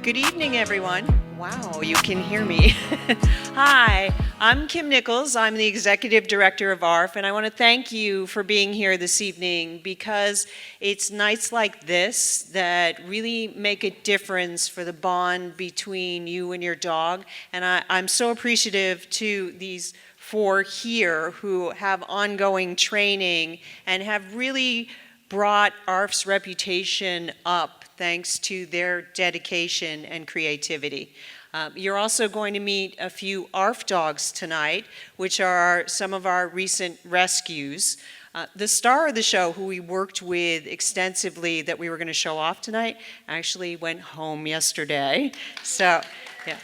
Good evening, everyone. Wow, you can hear me. Hi, I'm Kim Nichols. I'm the Executive Director of ARF, and I want to thank you for being here this evening because it's nights like this that really make a difference for the bond between you and your dog. And I'm so appreciative to these four here who have ongoing training and have really brought ARF's reputation up thanks to their dedication and creativity. You're also going to meet a few ARF dogs tonight, which are some of our recent rescues. The star of the show, who we worked with extensively that we were going to show off tonight, actually went home yesterday. So, yeah.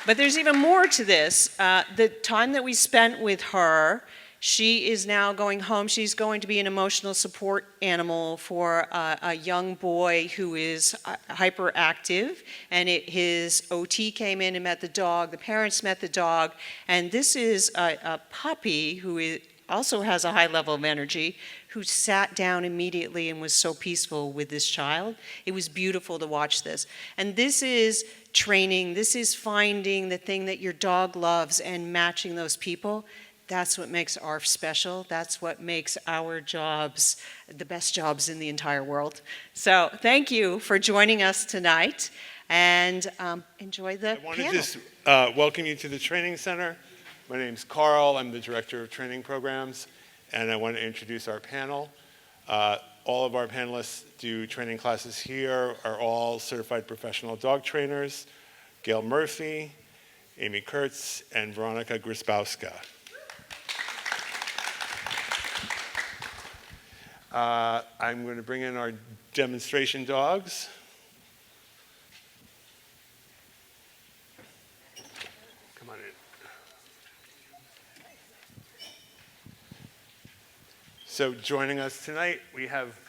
But there's even more to this. The time that we spent with her, she is now going home. She's going to be an emotional support animal for a young boy who is hyperactive. And his OT came in and met the dog. The parents met the dog. And this is a puppy who also has a high level of energy, who sat down immediately and was so peaceful with this child. It was beautiful to watch this. And this is training. This is finding the thing that your dog loves and matching those people. That's what makes ARF special. That's what makes our jobs the best jobs in the entire world. So thank you for joining us tonight, and enjoy the panel. I want to just welcome you to the training center. My name's Caryl. I'm the Director of Training Programs, and I want to introduce our panel. All of our panelists do training classes here, are all certified professional dog trainers. Gail Murphy, Amy Kurtz, and Veronica Grzybowska. I'm going to bring in our demonstration dogs. Come on in. So joining us tonight, we have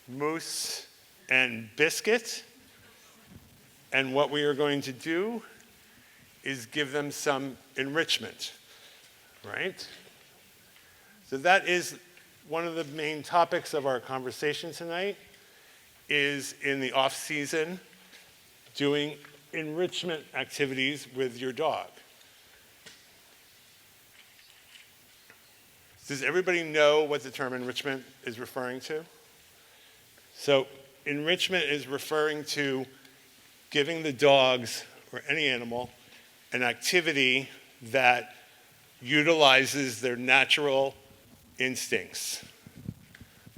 Moose and Biscuit. And what we are going to do is give them some enrichment, right? So that is one of the main topics of our conversation tonight, is in the off-season doing enrichment activities with your dog. Does everybody know what the term enrichment is referring to? So enrichment is referring to giving the dogs, or any animal, an activity that utilizes their natural instincts.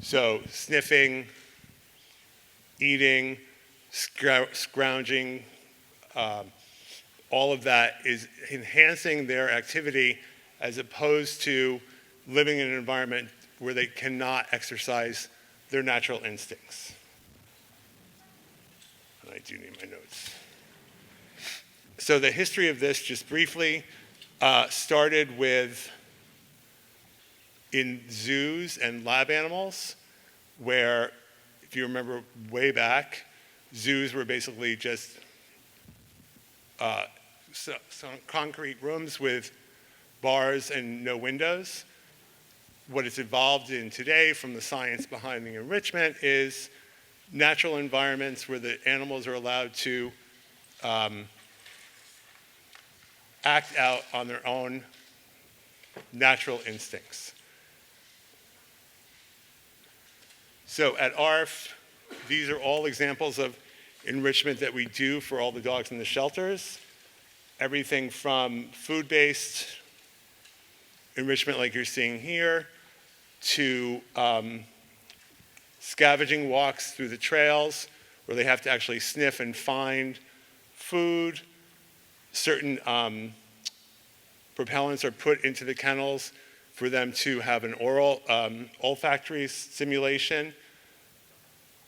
So sniffing, eating, scrounging, all of that is enhancing their activity as opposed to living in an environment where they cannot exercise their natural instincts. And I do need my notes. So the history of this, just briefly, started with in zoos and lab animals, where, if you remember way back, zoos were basically just some concrete rooms with bars and no windows. What it's evolved in today from the science behind the enrichment is natural environments where the animals are allowed to act out on their own natural instincts. So at ARF, these are all examples of enrichment that we do for all the dogs in the shelters. Everything from food-based enrichment like you're seeing here, to scavenging walks through the trails where they have to actually sniff and find food. Certain propellants are put into the kennels for them to have an oral olfactory stimulation,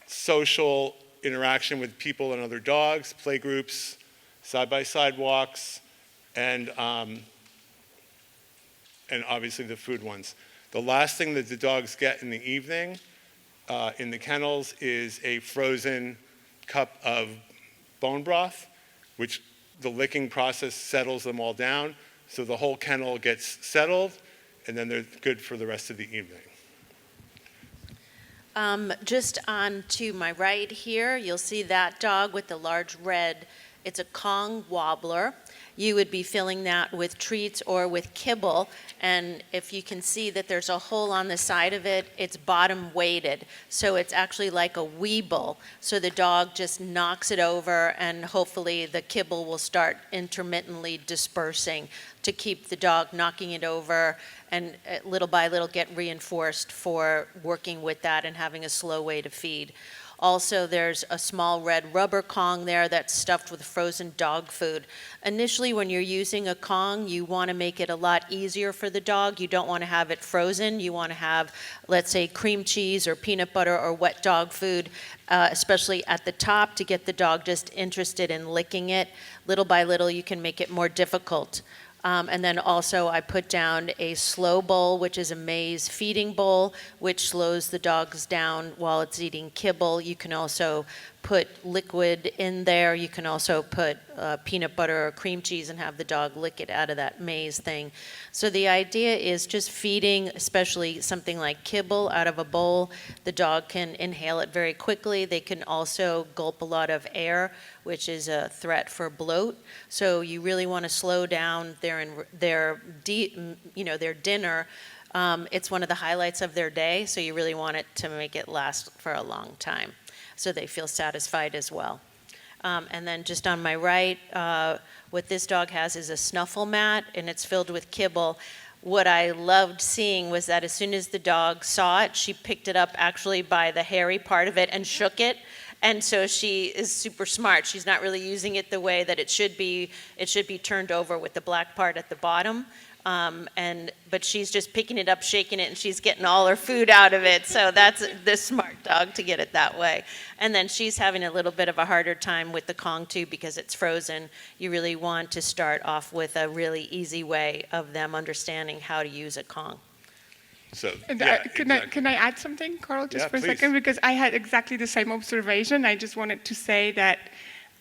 social interaction with people and other dogs, play groups, side-by-side walks, and obviously the food ones. The last thing that the dogs get in the evening in the kennels is a frozen cup of bone broth, which the licking process settles them all down, so the whole kennel gets settled, and then they're good for the rest of the evening. Just on to my right here, you'll see that dog with the large red. It's a Kong wobbler. You would be filling that with treats or with kibble. And if you can see that there's a hole on the side of it, it's bottom weighted. So it's actually like a weeble. So the dog just knocks it over, and hopefully the kibble will start intermittently dispersing to keep the dog knocking it over, and little by little get reinforced for working with that and having a slow way to feed. Also, there's a small red rubber Kong there that's stuffed with frozen dog food. Initially, when you're using a Kong, you want to make it a lot easier for the dog. You don't want to have it frozen. You want to have, let's say, cream cheese or peanut butter or wet dog food, especially at the top, to get the dog just interested in licking it. Little by little, you can make it more difficult. And then also I put down a slow bowl, which is a maize feeding bowl, which slows the dogs down while it's eating kibble. You can also put liquid in there. You can also put peanut butter or cream cheese and have the dog lick it out of that maize thing. So the idea is just feeding, especially something like kibble, out of a bowl. The dog can inhale it very quickly. They can also gulp a lot of air, which is a threat for bloat. So you really want to slow down their dinner. It's one of the highlights of their day, so you really want it to make it last for a long time, so they feel satisfied as well. And then just on my right, what this dog has is a snuffle mat, and it's filled with kibble. What I loved seeing was that as soon as the dog saw it, she picked it up actually by the hairy part of it and shook it. And so she is super smart. She's not really using it the way that it should be. It should be turned over with the black part at the bottom. But she's just picking it up, shaking it, and she's getting all her food out of it. So that's the smart dog to get it that way. And then she's having a little bit of a harder time with the Kong too, because it's frozen. You really want to start off with a really easy way of them understanding how to use a Kong. So, And, yeah, can I add something, Caryl, just Yeah, for a please. second? Because I had exactly the same observation. I just wanted to say that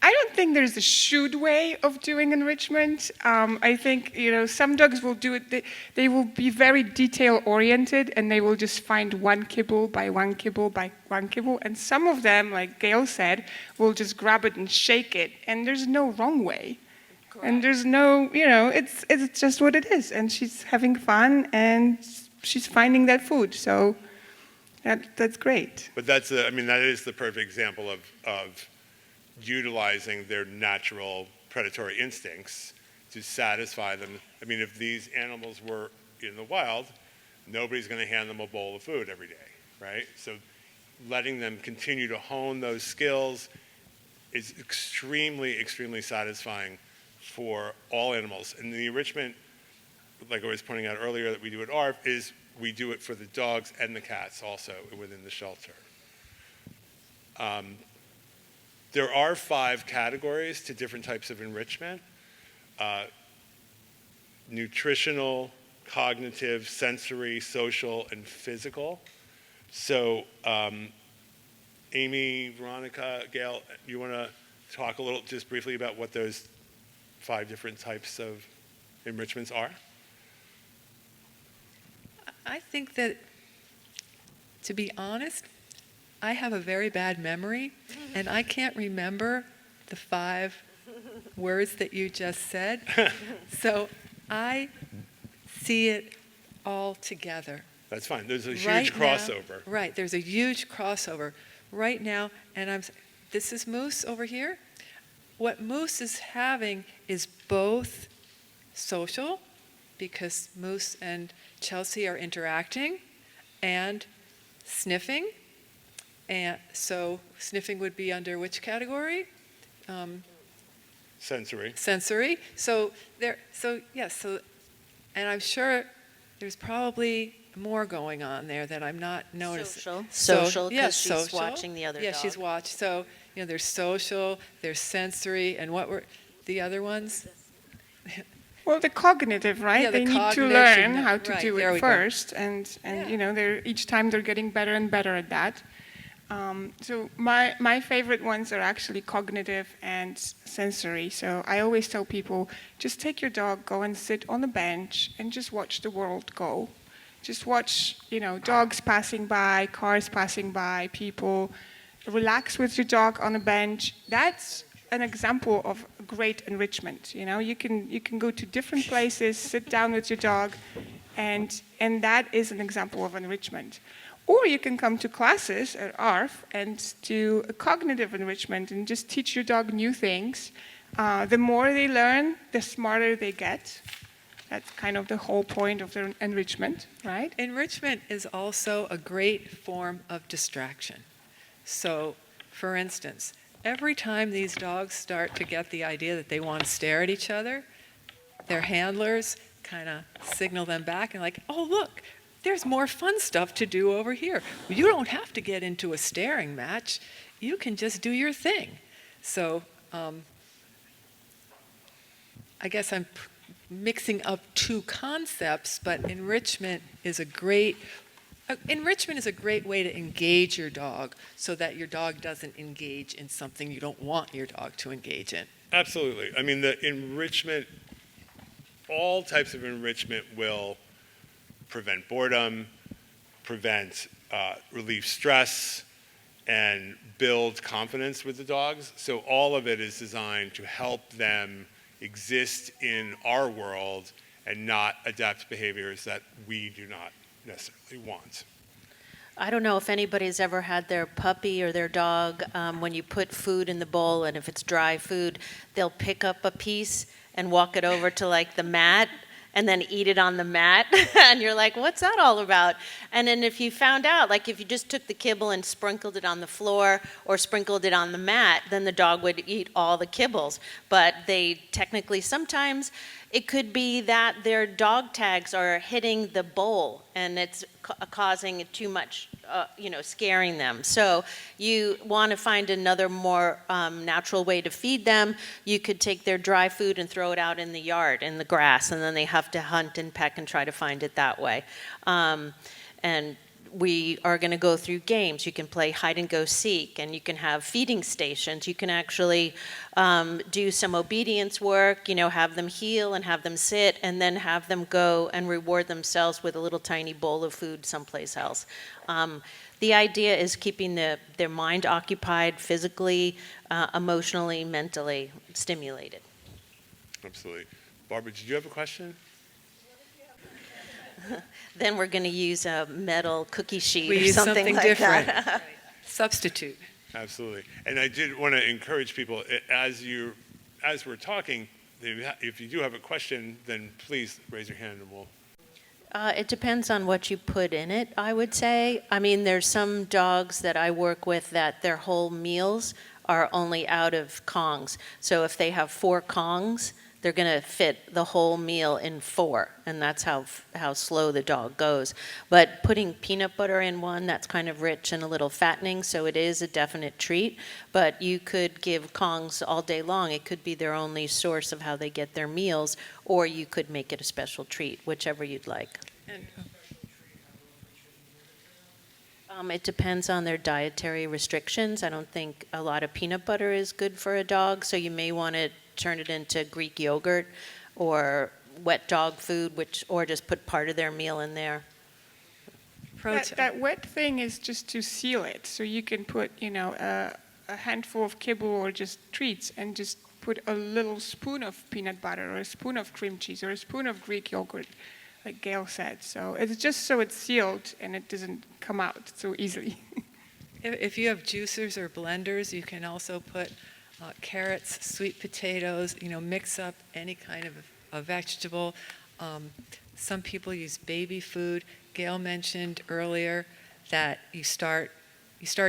I don't think there's a should way of doing enrichment. I think, some dogs will do it. They will be very detail oriented, and they will just find one kibble by one kibble by one kibble. And some of them, like Gail said, will just grab it and shake it. And there's no wrong way. Correct. And there's no, it's just what it is. And she's having fun, and she's finding that food. So that's great. But that is the perfect example of utilizing their natural predatory instincts to satisfy them. I mean, if these animals were in the wild, nobody's going to hand them a bowl of food every day, right? So letting them continue to hone those skills is extremely, extremely satisfying for all animals. And the enrichment, like I was pointing out earlier, that we do at ARF is we do it for the dogs and the cats also within the shelter. There are 5 categories to different types of enrichment: nutritional, cognitive, sensory, social, and physical. So, Amy, Veronica, Gail, you want to talk a little, just briefly, about what those 5 different types of enrichments are? I think that, to be honest, I have a very bad memory, and I can't remember the 5 words that you just said. So I see it all together. That's fine. There's a huge Right crossover. Now, right, there's a huge crossover right now, and this is Moose over here. What Moose is having is both social, because Moose and Chelsea are interacting, and sniffing. And so sniffing would be under which category? Sensory. Sensory. And I'm sure there's probably more going on there that I'm not noticing. Social, because yes, she's social. watching the other Yeah, dog. she's watched. So, there's social, there's sensory, and what were the other ones? Well, the cognitive, right? Yeah, the they need to cognition, learn how to right, do there it we go. first, and they're each time they're getting better and better at that. So my favorite ones are actually cognitive and sensory. So I always tell people, just take your dog, go and sit on a bench, and just watch the world go. Just watch, dogs passing by, cars passing by, people. Relax with your dog on a bench. That's an example of great enrichment. You can go to different places, sit down with your dog, and that is an example of enrichment. Or you can come to classes at ARF and do a cognitive enrichment and just teach your dog new things. The more they learn, the smarter they get. That's kind of the whole point of the enrichment, right? Enrichment is also a great form of distraction. So, for instance, every time these dogs start to get the idea that they want to stare at each other, their handlers kind of signal them back and like, oh, look, there's more fun stuff to do over here. You don't have to get into a staring match. You can just do your thing. So, I guess I'm mixing up two concepts, but enrichment is a great way to engage your dog so that your dog doesn't engage in something you don't want your dog to engage in. Absolutely. I mean, the enrichment, all types of enrichment will prevent boredom, relieve stress, and build confidence with the dogs. So all of it is designed to help them exist in our world and not adapt behaviors that we do not necessarily want. I don't know if anybody's ever had their puppy or their dog, when you put food in the bowl, and if it's dry food, they'll pick up a piece and walk it over to like the mat and then eat it on the mat. And you're like, what's that all about? And then if you found out, like if you just took the kibble and sprinkled it on the floor or sprinkled it on the mat, then the dog would eat all the kibbles. But they technically, sometimes it could be that their dog tags are hitting the bowl and it's causing too much, scaring them. So you want to find another more natural way to feed them. You could take their dry food and throw it out in the yard, in the grass, and then they have to hunt and peck and try to find it that way. And we are going to go through games. You can play hide and go seek, and you can have feeding stations. You can actually do some obedience work, have them heel and have them sit, and then have them go and reward themselves with a little tiny bowl of food someplace else. The idea is keeping their mind occupied, physically, emotionally, mentally stimulated. Absolutely. Barbara, did you have a question? Then we're going to use a metal cookie sheet We or use something like different. that. Substitute. Absolutely. And I did want to encourage people, as we're talking, if you do have a question, then please raise your hand and we'll... It depends on what you put in it, I would say. I mean, there's some dogs that I work with that their whole meals are only out of Kongs. So if they have 4 Kongs, they're going to fit the whole meal in 4, and that's how slow the dog goes. But putting peanut butter in one, that's kind of rich and a little fattening, so it is a definite treat. But you could give Kongs all day long. It could be their only source of how they get their meals, or you could make it a special treat, whichever you'd like. It depends on their dietary restrictions. I don't think a lot of peanut butter is good for a dog, so you may want to turn it into Greek yogurt or wet dog food, or just put part of their meal in there. That wet thing is just to seal it. So you can put, a handful of kibble or just treats and just put a little spoon of peanut butter or a spoon of cream cheese or a spoon of Greek yogurt, like Gail said. So it's just so it's sealed and it doesn't come out so easily. If you have juicers or blenders, you can also put carrots, sweet potatoes, mix up any kind of a vegetable. Some people use baby food. Gail mentioned earlier that you start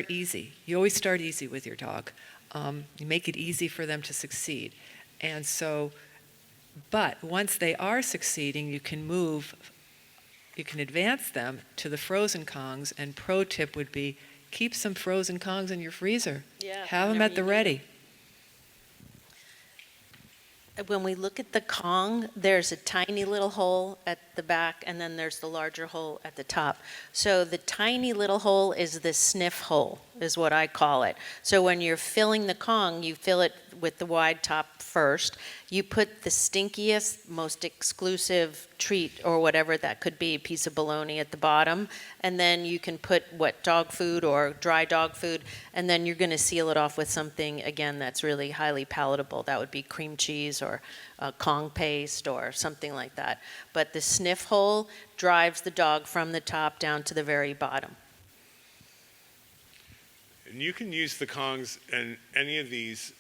easy. You always start easy with your dog. You make it easy for them to succeed. And so, but once they are succeeding, you can advance them to the frozen Kongs, and pro tip would be keep some frozen Kongs in your freezer. Yeah, have them at the ready. When we look at the Kong, there's a tiny little hole at the back, and then there's the larger hole at the top. So the tiny little hole is the sniff hole, is what I call it. So when you're filling the Kong, you fill it with the wide top first. You put the stinkiest, most exclusive treat or whatever that could be, a piece of bologna at the bottom, and then you can put dog food or dry dog food, and then you're going to seal it off with something, again, that's really highly palatable. That would be cream cheese or Kong paste or something like that. But the sniff hole drives the dog from the top down to the very bottom. And you can use the Kongs and any of these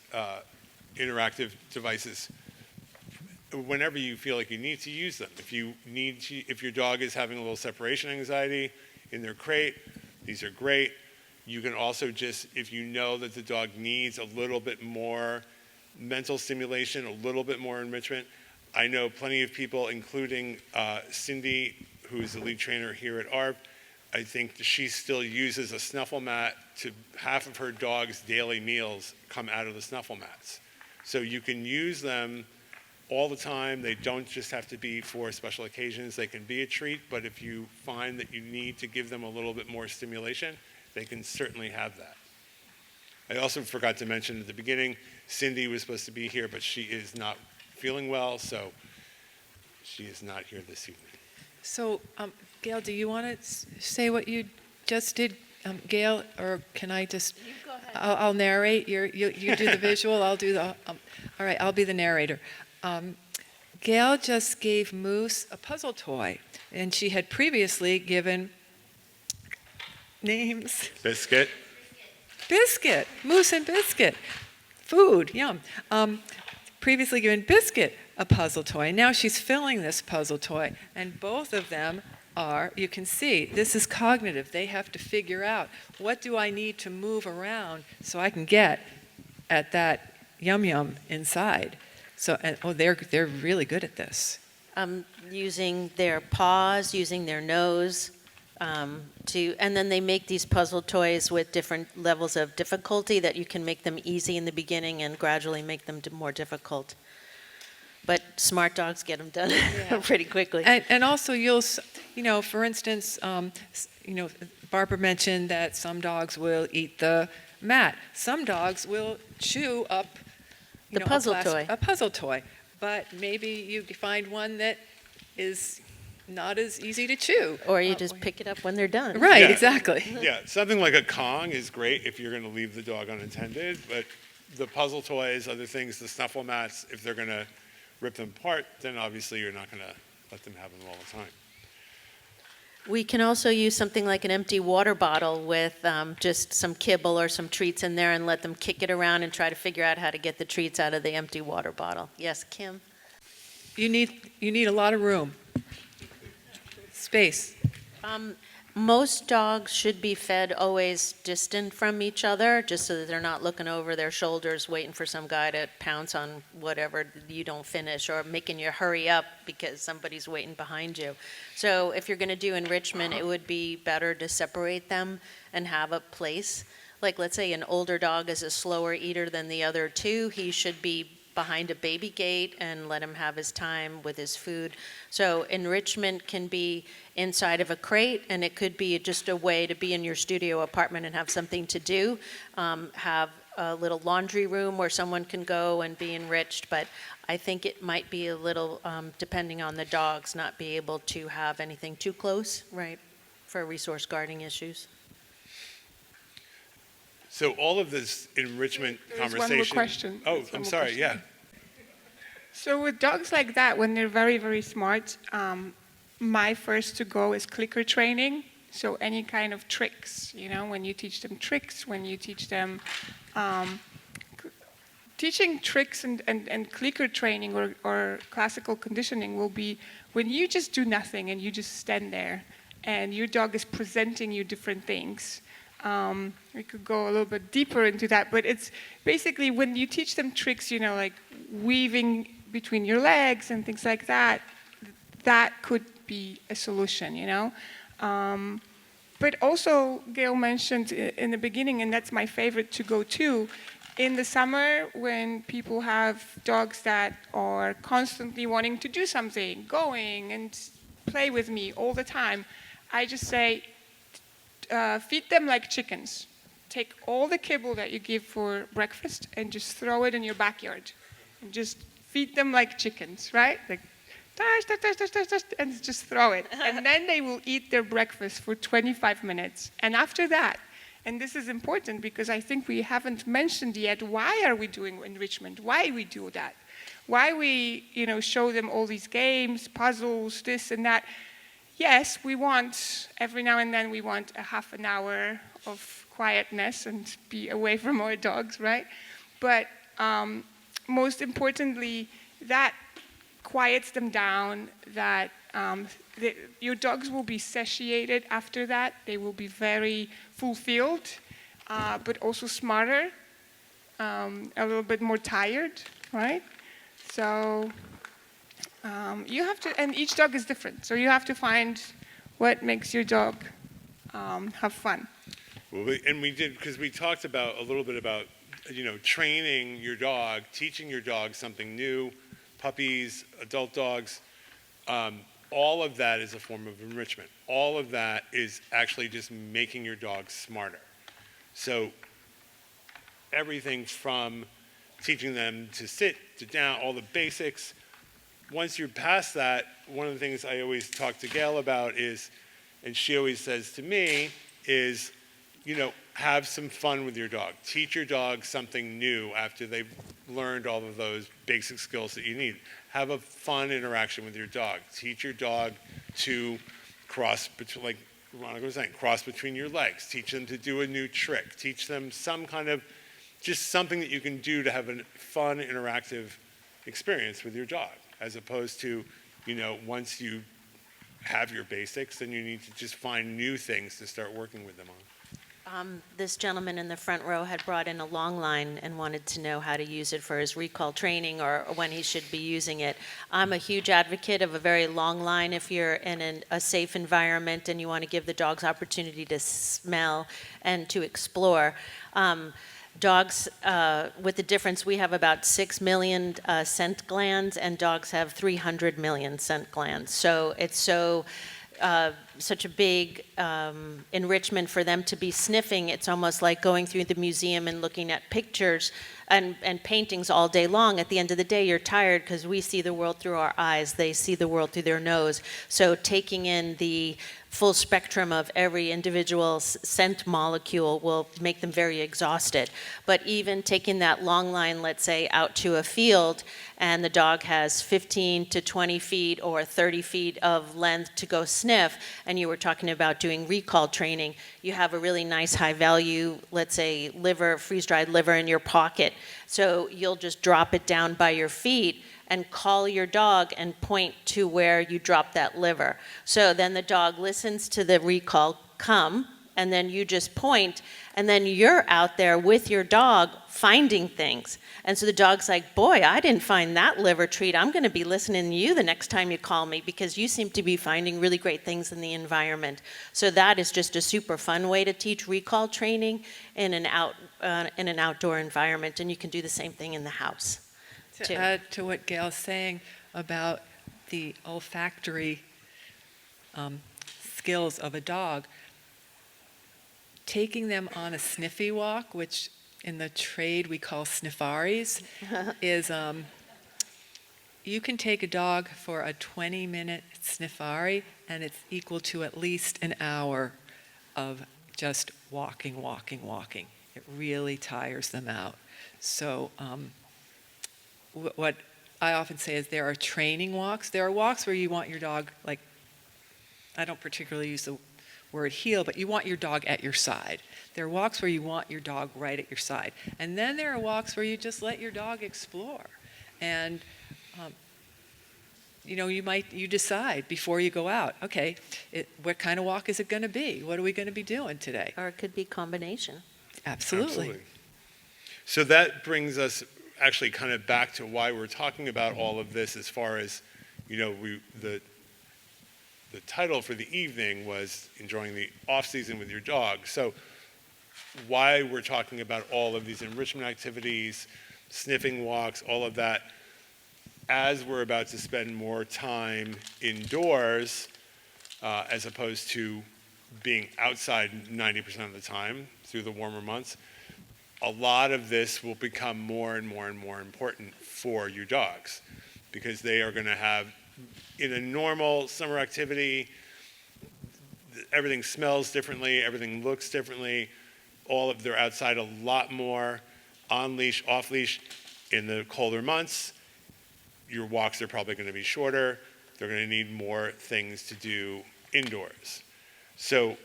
interactive devices whenever you feel like you need to use them. If your dog is having a little separation anxiety in their crate, these are great. You can also just, if you know that the dog needs a little bit more mental stimulation, a little bit more enrichment. I know plenty of people, including Cindy, who's the lead trainer here at ARF. I think she still uses a snuffle mat to half of her dog's daily meals come out of the snuffle mats. So you can use them all the time. They don't just have to be for special occasions. They can be a treat, but if you find that you need to give them a little bit more stimulation, they can certainly have that. I also forgot to mention at the beginning, Cindy was supposed to be here, but she is not feeling well, so she is not here this evening. So, Gail, do you want to say what you just did, Gail, or can I just? You go ahead. I'll narrate. You do the visual. I'll do the. All right, I'll be the narrator. Gail just gave Moose a puzzle toy, and she had previously given names. Biscuit. Biscuit, Moose and Biscuit, food, yum. Previously given Biscuit a puzzle toy. Now she's filling this puzzle toy, and both of them are, you can see, this is cognitive. They have to figure out, what do I need to move around so I can get at that yum yum inside. So, they're really good at this. Using their paws, using their nose, and then they make these puzzle toys with different levels of difficulty that you can make them easy in the beginning and gradually make them more difficult. But smart dogs get them done pretty quickly. And also for instance, Barbara mentioned that some dogs will eat the mat. Some dogs will chew up The puzzle toy. A puzzle toy. But maybe you find one that is not as easy to chew. Or you just pick it up when they're done. Right, Yeah. exactly. Yeah, something like a Kong is great if you're going to leave the dog unattended, but the puzzle toys, other things, the snuffle mats, if they're going to rip them apart, then obviously you're not going to let them have them all the time. We can also use something like an empty water bottle with just some kibble or some treats in there and let them kick it around and try to figure out how to get the treats out of the empty water bottle. Yes, Kim? You need a lot of room. Space. Most dogs should be fed always distant from each other, just so that they're not looking over their shoulders waiting for some guy to pounce on whatever you don't finish, or making you hurry up because somebody's waiting behind you. So if you're going to do enrichment, it would be better to separate them and have a place. Like, let's say an older dog is a slower eater than the other two, he should be behind a baby gate and let him have his time with his food. So enrichment can be inside of a crate, and it could be just a way to be in your studio apartment and have something to do. Have a little laundry room where someone can go and be enriched, but I think it might be a little, depending on the dogs, not be able to have anything too close, right, for resource guarding issues. So all of this enrichment There's conversation. one more question. Oh, There's one I'm more sorry. question. Yeah. So with dogs like that, when they're very, very smart, my first to go is clicker training. So any kind of tricks, when you teach them tricks, when you teach them, teaching tricks and clicker training or classical conditioning will be when you just do nothing and you just stand there and your dog is presenting you different things. We could go a little bit deeper into that, but it's basically when you teach them tricks, like weaving between your legs and things like that, that could be a solution, But also, Gail mentioned in the beginning, and that's my favorite to go to, in the summer when people have dogs that are constantly wanting to do something, going and play with me all the time, I just say, feed them like chickens. take all the kibble that you give for breakfast and just throw it in your backyard. And just feed them like chickens, right? Like, and just throw it. And then they will eat their breakfast for 25 minutes. And after that, and this is important because I think we haven't mentioned yet, why are we doing enrichment? Why we do that? Why we, show them all these games, puzzles, this and that. Yes, we want, every now and then we want a half an hour of quietness and be away from our dogs, right? But most importantly, that quiets them down, that your dogs will be satiated after that. They will be very fulfilled, but also smarter, a little bit more tired, right? So you have to, and each dog is different, so you have to find what makes your dog have fun. Well, we did, because we talked a little bit about, training your dog, teaching your dog something new, puppies, adult dogs. All of that is a form of enrichment. All of that is actually just making your dog smarter. So everything from teaching them to sit, to down, all the basics. Once you're past that, one of the things I always talk to Gail about is, and she always says to me, is, have some fun with your dog. Teach your dog something new after they've learned all of those basic skills that you need. Have a fun interaction with your dog. Teach your dog to cross between, like Veronica was saying, cross between your legs. Teach them to do a new trick. Teach them some kind of, just something that you can do to have a fun, interactive experience with your dog, as opposed to, once you have your basics, then you need to just find new things to start working with them on. This gentleman in the front row had brought in a long line and wanted to know how to use it for his recall training or when he should be using it. I'm a huge advocate of a very long line if you're in a safe environment and you want to give the dogs opportunity to smell and to explore. Dogs, with the difference, we have about 6 million scent glands, and dogs have 300 million scent glands. So it's such a big enrichment for them to be sniffing. It's almost like going through the museum and looking at pictures and paintings all day long. At the end of the day, you're tired because we see the world through our eyes. They see the world through their nose. So taking in the full spectrum of every individual scent molecule will make them very exhausted. But even taking that long line, let's say, out to a field, and the dog has 15 to 20 feet or 30 feet of length to go sniff, and you were talking about doing recall training, you have a really nice high value, let's say, liver, freeze-dried liver in your pocket. So you'll just drop it down by your feet and call your dog and point to where you dropped that liver. So then the dog listens to the recall come, and then you just point, and then you're out there with your dog finding things. And so the dog's like, boy, I didn't find that liver treat. I'm gonna be listening to you the next time you call me because you seem to be finding really great things in the environment. So that is just a super fun way to teach recall training in an outdoor environment, and you can do the same thing in the house. To add to what Gail's saying about the olfactory skills of a dog, taking them on a sniffy walk, which in the trade we call sniffaries, is you can take a dog for a 20-minute sniffari, and it's equal to at least an hour of just walking. It really tires them out. So what I often say is there are training walks. There are walks where you want your dog, like, I don't particularly use the word heel, but you want your dog at your side. There are walks where you want your dog right at your side. And then there are walks where you just let your dog explore. And, you decide before you go out, okay, what kind of walk is it going to be? What are we going to be doing today? Or it could be combination. Absolutely. So that brings us actually kind of back to why we're talking about all of this, as far as, the title for the evening was enjoying the off-season with your dog. So why we're talking about all of these enrichment activities, sniffing walks, all of that, as we're about to spend more time indoors, as opposed to being outside 90% of the time through the warmer months, a lot of this will become more and more and more important for you dogs, because they are going to have, in a normal summer activity, everything smells differently, everything looks differently. They're outside a lot more, on leash, off leash. In the colder months, your walks are probably going to be shorter. They're going to need more things to do indoors. So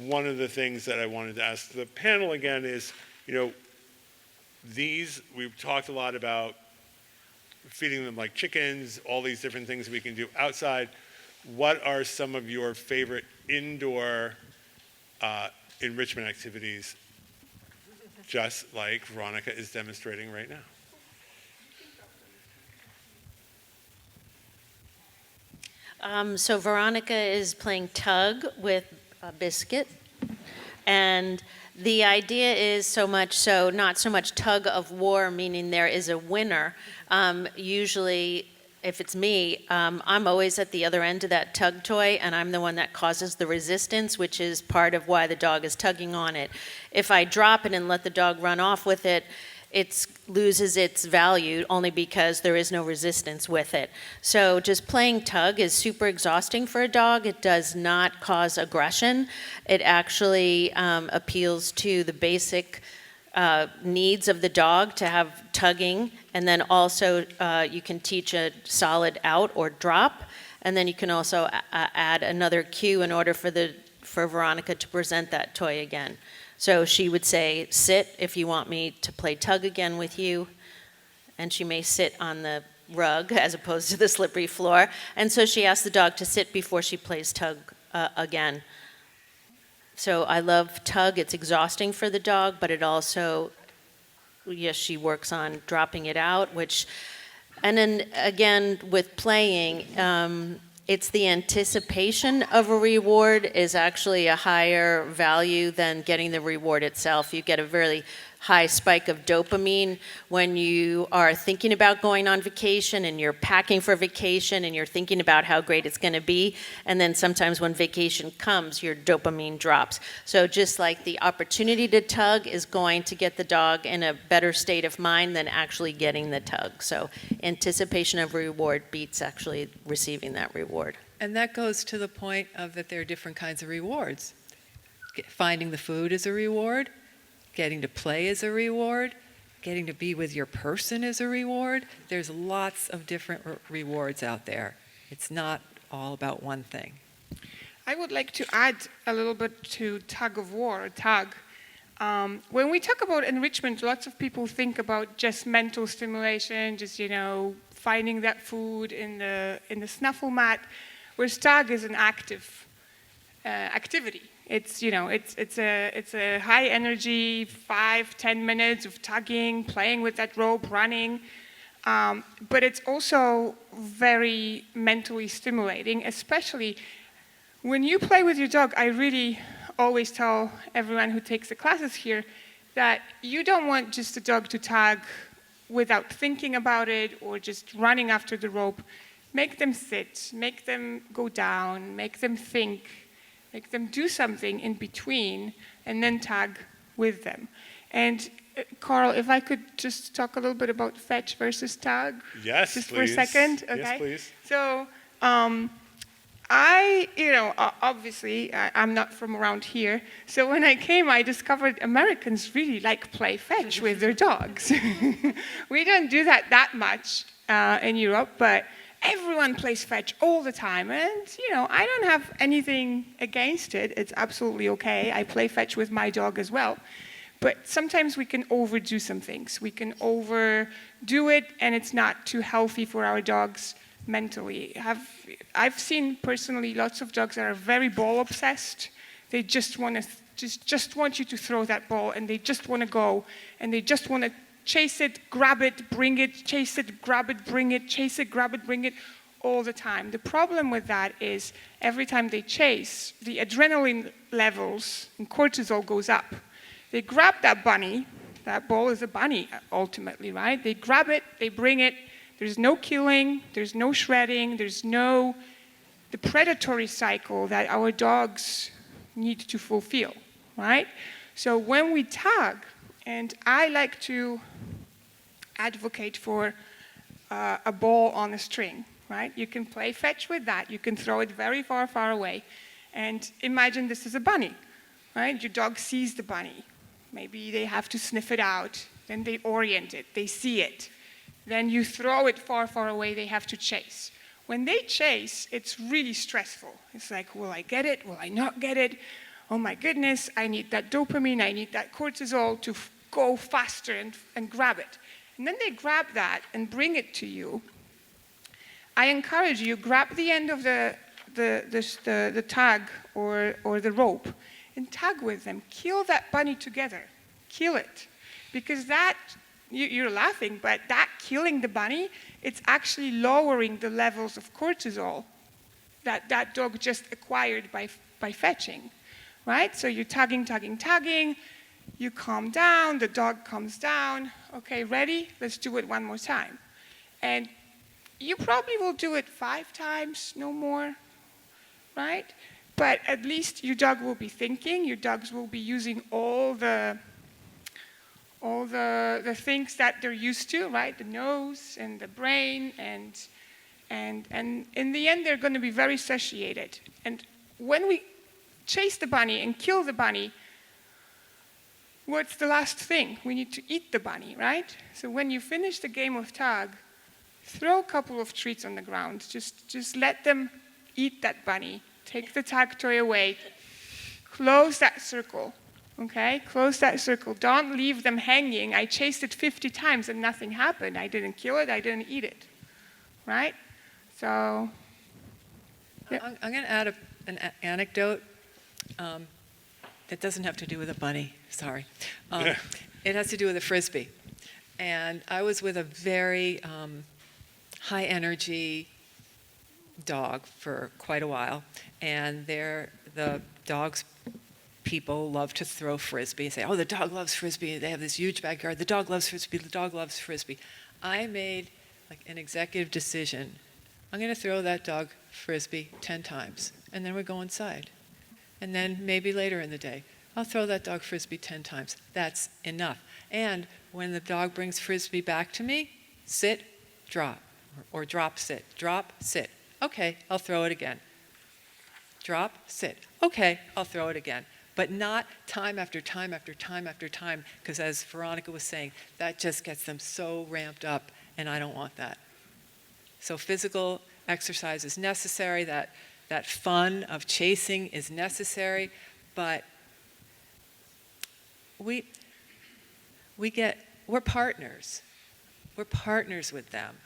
one of the things that I wanted to ask the panel again is, we've talked a lot about feeding them like chickens, all these different things we can do outside. What are some of your favorite indoor enrichment activities, just like Veronica is demonstrating right now? So Veronica is playing tug with Biscuit, and the idea is not so much tug of war, meaning there is a winner. Usually, if it's me, I'm always at the other end of that tug toy, and I'm the one that causes the resistance, which is part of why the dog is tugging on it. If I drop it and let the dog run off with it, it loses its value only because there is no resistance with it. So just playing tug is super exhausting for a dog. It does not cause aggression. It actually appeals to the basic needs of the dog to have tugging, and then also you can teach a solid out or drop, and then you can also add another cue in order for Veronica to present that toy again. So she would say, sit if you want me to play tug again with you, and she may sit on the rug as opposed to the slippery floor, and so she asks the dog to sit before she plays tug again. So I love tug. It's exhausting for the dog, but it also, yes, she works on dropping it out, and then again with playing, it's the anticipation of a reward is actually a higher value than getting the reward itself. You get a very high spike of dopamine when you are thinking about going on vacation and you're packing for vacation and you're thinking about how great it's going to be, and then sometimes when vacation comes, your dopamine drops. So just like the opportunity to tug is going to get the dog in a better state of mind than actually getting the tug. So anticipation of reward beats actually receiving that reward. And that goes to the point of that there are different kinds of rewards. Finding the food is a reward. Getting to play is a reward. Getting to be with your person is a reward. There's lots of different rewards out there. It's not all about one thing. I would like to add a little bit to tug of war, tug. When we talk about enrichment, lots of people think about just mental stimulation, just, finding that food in the snuffle mat, whereas tug is an active activity. It's a high energy 5-10 minutes of tugging, playing with that rope, running, but it's also very mentally stimulating, especially when you play with your dog. I really always tell everyone who takes the classes here that you don't want just the dog to tug without thinking about it or just running after the rope. Make them sit, make them go down, make them think. Make them do something in between, and then tag with them. And Caryl, if I could just talk a little bit about fetch versus tag. Yes, just please. For a second, okay? Yes, please. So, obviously, I'm not from around here. So when I came, I discovered Americans really like play fetch with their dogs. We don't do that much in Europe, but everyone plays fetch all the time, and I don't have anything against it. It's absolutely okay. I play fetch with my dog as well. But sometimes we can overdo some things. We can overdo it, and it's not too healthy for our dogs mentally. I've seen personally lots of dogs that are very ball obsessed. They just want you to throw that ball, and they just want to go, and they just want to chase it, grab it, bring it, chase it, grab it, bring it, chase it, grab it, bring it, all the time. The problem with that is every time they chase, the adrenaline levels and cortisol goes up. They grab that bunny, that ball is a bunny ultimately, right? They grab it, they bring it, there's no killing, there's no shredding, the predatory cycle that our dogs need to fulfill, right? So when we tug, and I like to advocate for a ball on a string, right? You can play fetch with that. You can throw it very far, far away. And imagine this is a bunny, right? Your dog sees the bunny. Maybe they have to sniff it out. Then they orient it. They see it. Then you throw it far, far away. They have to chase. When they chase, it's really stressful. It's like, will I get it? Will I not get it? Oh my goodness, I need that dopamine. I need that cortisol to go faster and grab it. And then they grab that and bring it to you. I encourage you, grab the end of the tag or the rope and tug with them. Kill that bunny together. Kill it. Because that, you're laughing, but that killing the bunny, it's actually lowering the levels of cortisol that that dog just acquired by fetching, right? So you're tugging, tugging, tugging. You calm down, the dog calms down. Okay, ready? Let's do it one more time. And you probably will do it 5 times, no more, right? But at least your dog will be thinking. Your dogs will be using all the things that they're used to, right? The nose and the brain, and in the end, they're going to be very satiated. And when we chase the bunny and kill the bunny, what's the last thing? We need to eat the bunny, right? So when you finish the game of tag, throw a couple of treats on the ground. Just let them eat that bunny. Take the tag toy away. Close that circle, okay? Close that circle. Don't leave them hanging. I chased it 50 times and nothing happened. I didn't kill it. I didn't eat it, right? So, yeah. I'm going to add an anecdote that doesn't have to do with a bunny. Sorry. It has to do with a Frisbee. And I was with a very high energy dog for quite a while. And the dog's people love to throw Frisbee and say, oh, the dog loves Frisbee. They have this huge backyard. The dog loves Frisbee. The dog loves Frisbee. I made like an executive decision. I'm going to throw that dog Frisbee 10 times. And then we go inside. And then maybe later in the day, I'll throw that dog Frisbee 10 times. That's enough. And when the dog brings Frisbee back to me, sit, drop, or drop, sit, drop, sit. Okay, I'll throw it again. Drop, sit. Okay, I'll throw it again. But not time after time after time after time, because as Veronica was saying, that just gets them so ramped up, and I don't want that. So physical exercise is necessary, that fun of chasing is necessary, but we're partners. We're partners with them.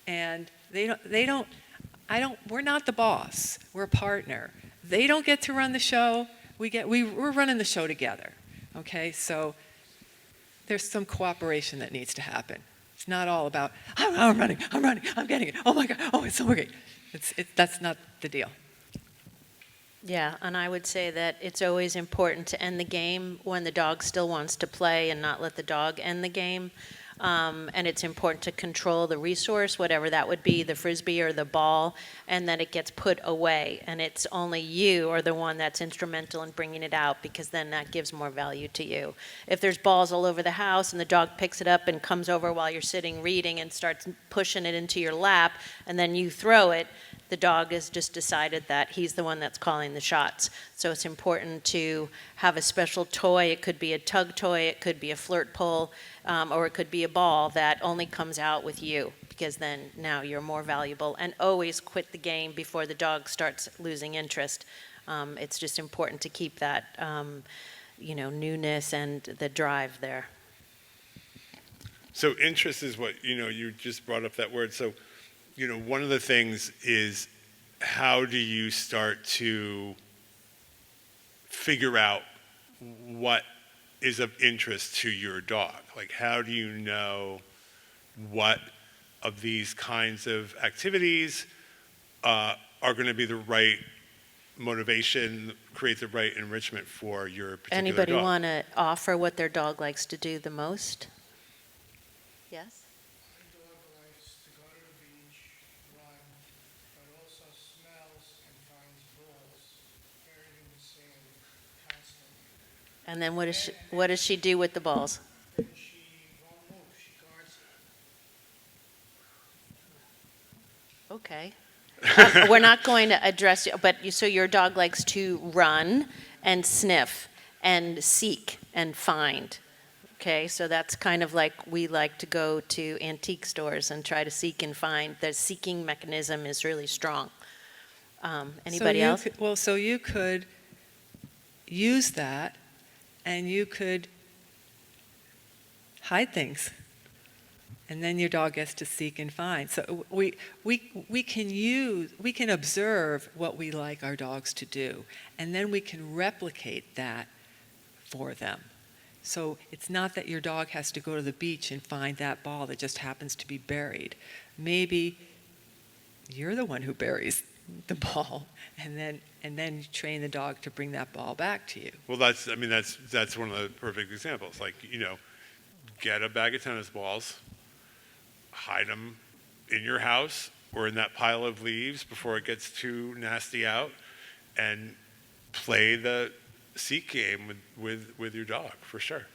And we're not the boss. We're a partner. They don't get to run the show. We're running the show together. Okay? So there's some cooperation that needs to happen. It's not all about, I'm running, I'm getting it. Oh my God, oh, it's so great. That's not the deal. Yeah, and I would say that it's always important to end the game when the dog still wants to play and not let the dog end the game. And it's important to control the resource, whatever that would be, the Frisbee or the ball, and that it gets put away. And it's only you or the one that's instrumental in bringing it out, because then that gives more value to you. If there's balls all over the house and the dog picks it up and comes over while you're sitting reading and starts pushing it into your lap, and then you throw it, the dog has just decided that he's the one that's calling the shots. So it's important to have a special toy. It could be a tug toy, it could be a flirt pole, or it could be a ball that only comes out with you, because then now you're more valuable. And always quit the game before the dog starts losing interest. It's just important to keep that newness and the drive there. So interest is what, you just brought up that word. So, one of the things is, how do you start to figure out what is of interest to your dog? Like, how do you know what of these kinds of activities are going to be the right motivation, create the right enrichment for your particular Anybody dog? want to offer what their dog likes to do the most? Yes? My dog likes to go to the beach, run, but also smells and finds balls buried in the sand. And then what does she do with the balls? and she won't move, she guards it. Okay. We're not going to address you, but so your dog likes to run and sniff and seek and find. Okay, so that's kind of like we like to go to antique stores and try to seek and find. The seeking mechanism is really strong. Anybody else? So you could use that, and you could hide things. And then your dog gets to seek and find. So we can observe what we like our dogs to do, and then we can replicate that for them. So it's not that your dog has to go to the beach and find that ball that just happens to be buried. Maybe you're the one who buries the ball, and then you train the dog to bring that ball back to you. Well, that's one of the perfect examples. Like, get a bag of tennis balls, hide them in your house or in that pile of leaves before it gets too nasty out, and play the seek game with your dog, for sure.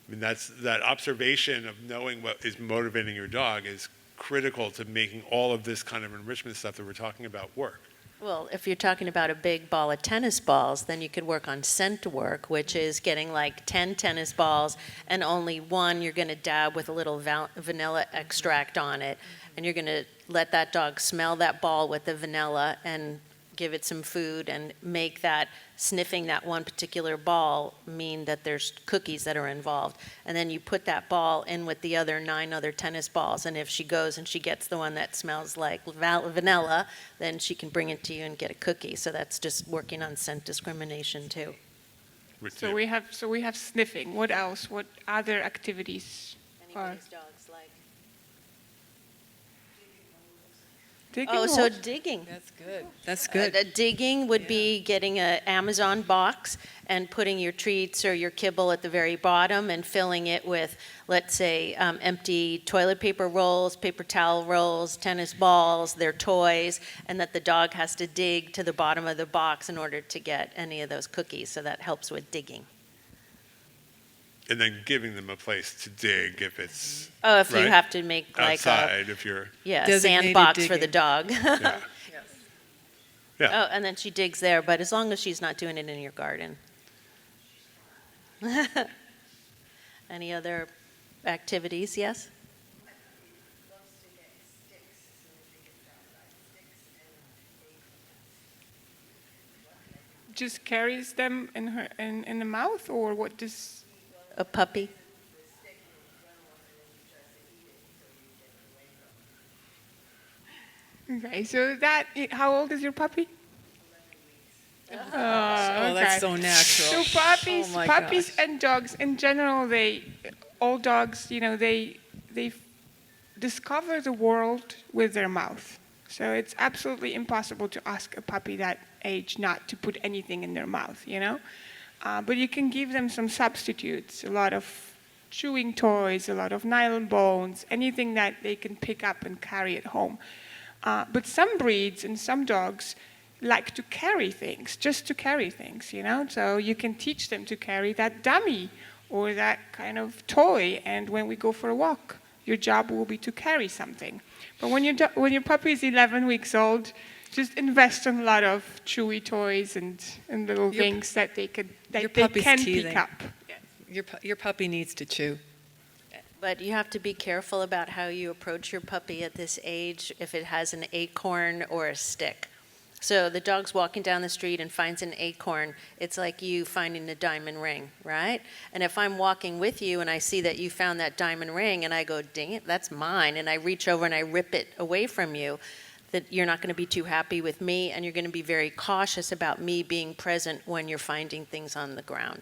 I mean, that observation of knowing what is motivating your dog is critical to making all of this kind of enrichment stuff that we're talking about work. Well, if you're talking about a big ball of tennis balls, then you could work on scent work, which is getting like 10 tennis balls, and only one you're going to dab with a little vanilla extract on it. And you're going to let that dog smell that ball with the vanilla and give it some food and make that sniffing that one particular ball mean that there's cookies that are involved. And then you put that ball in with the other 9 other tennis balls, and if she goes and she gets the one that smells like vanilla, then she can bring it to you and get a cookie. So that's just working on scent discrimination too. So we have sniffing. What else? What other activities? Anybody's dogs like? Digging Oh, so holes? digging. That's good. That's good. Digging would be getting an Amazon box and putting your treats or your kibble at the very bottom and filling it with, let's say, empty toilet paper rolls, paper towel rolls, tennis balls, their toys, and that the dog has to dig to the bottom of the box in order to get any of those cookies. So that helps with digging. And then giving them a place to dig if it's Oh, if you right? have to make like outside, if you're a Designated sandbox for the digging. dog. yeah. Yeah. Oh, and then she digs there, but as long as she's not doing it in your garden. Any other activities? Yes? Just carries them in the mouth, or what does? A puppy? Okay, so how old is your puppy? Oh, okay. that's so natural. So puppies, Oh my puppies gosh. and dogs in general, all dogs, they discover the world with their mouth. So it's absolutely impossible to ask a puppy that age not to put anything in their mouth, But you can give them some substitutes, a lot of chewing toys, a lot of nylon bones, anything that they can pick up and carry at home. But some breeds and some dogs like to carry things, just to carry things, So you can teach them to carry that dummy or that kind of toy, and when we go for a walk, your job will be to carry something. But when your puppy is 11 weeks old, just invest in a lot of chewy toys and little Your- things that they can your puppy's pick teething. up. Your puppy needs to chew. But you have to be careful about how you approach your puppy at this age if it has an acorn or a stick. So the dog's walking down the street and finds an acorn. It's like you finding a diamond ring, right? And if I'm walking with you and I see that you found that diamond ring and I go, dang it, that's mine, and I reach over and I rip it away from you, that you're not going to be too happy with me, and you're going to be very cautious about me being present when you're finding things on the ground.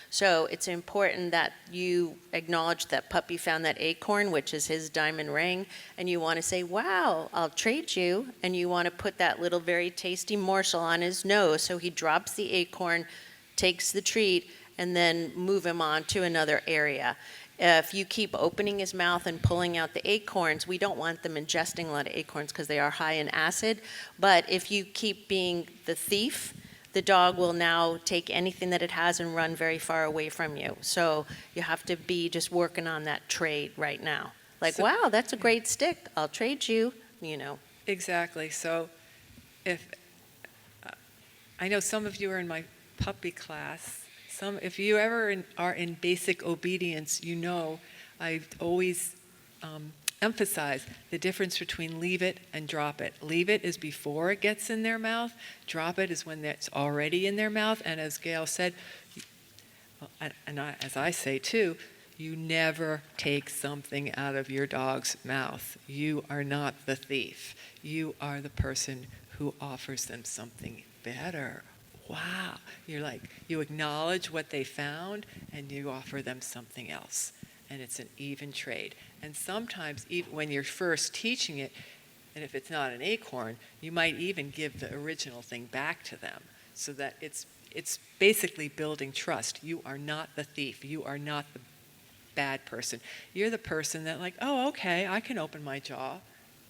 So it's important that you acknowledge that puppy found that acorn, which is his diamond ring, and you want to say, wow, I'll trade you, and you want to put that little very tasty morsel on his nose so he drops the acorn, takes the treat, and then move him on to another area. If you keep opening his mouth and pulling out the acorns, we don't want them ingesting a lot of acorns because they are high in acid. But if you keep being the thief, the dog will now take anything that it has and run very far away from you. So you have to be just working on that trade right now. Like, So- wow, that's a great stick. I'll trade you, you know. Exactly. So if I know some of you are in my puppy class, if you ever are in basic obedience, you know I've always emphasize the difference between leave it and drop it. Leave it is before it gets in their mouth. Drop it is when it's already in their mouth. And as Gail said, as I say too, you never take something out of your dog's mouth. You are not the thief. You are the person who offers them something better. Wow. You acknowledge what they found and you offer them something else. And it's an even trade. And sometimes, even when you're first teaching it, and if it's not an acorn, you might even give the original thing back to them, so that it's basically building trust. You are not the thief. You are not the bad person. You're the person that oh, okay, I can open my jaw.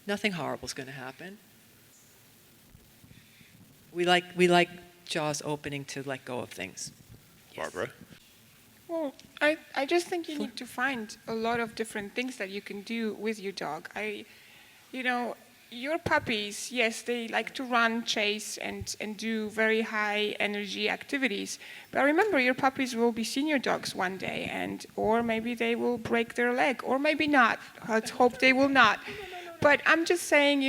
Nothing horrible's going to happen. We like jaws opening to let go of things. Barbara? Well, I just think you need to find a lot of different things that you can do with your dog. Your puppies, yes, they like to run, chase, and do very high energy activities. But remember, your puppies will be senior dogs one day, or maybe they will break their leg, or maybe not. Let's hope they will not. But I'm just saying,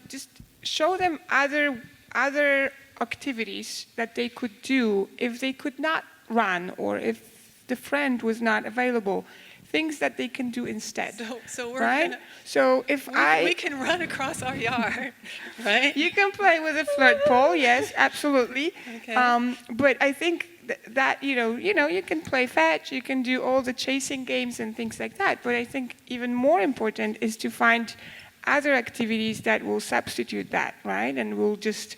just show them other activities that they could do if they could not run, or if the friend was not available, things that they can do instead. So we're right? So if we can run across our yard, right? You can play with a flirt pole, yes, absolutely. Okay. But I think that you can play fetch, you can do all the chasing games and things like that. But I think even more important is to find other activities that will substitute that, right? And will just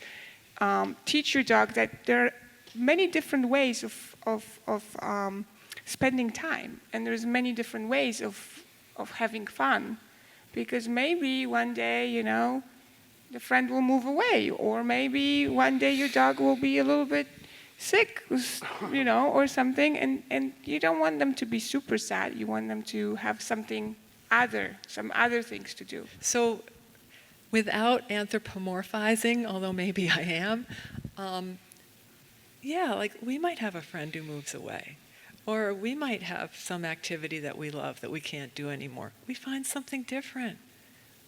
teach your dog that there are many different ways of spending time, and there's many different ways of having fun, because maybe one day the friend will move away, or maybe one day your dog will be a little bit sick, or something, and you don't want them to be super sad. You want them to have some other things to do. So without anthropomorphizing, although maybe I am, we might have a friend who moves away. Or we might have some activity that we love that we can't do anymore. We find something different.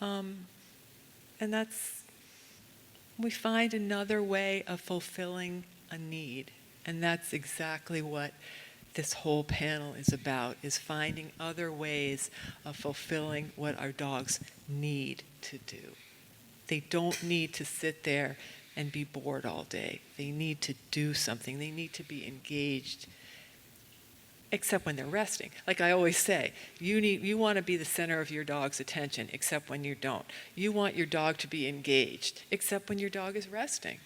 And we find another way of fulfilling a need. And that's exactly what this whole panel is about, is finding other ways of fulfilling what our dogs need to do. They don't need to sit there and be bored all day. They need to do something. They need to be engaged. Except when they're resting. Like I always say, you want to be the center of your dog's attention, except when you don't. You want your dog to be engaged, except when your dog is resting.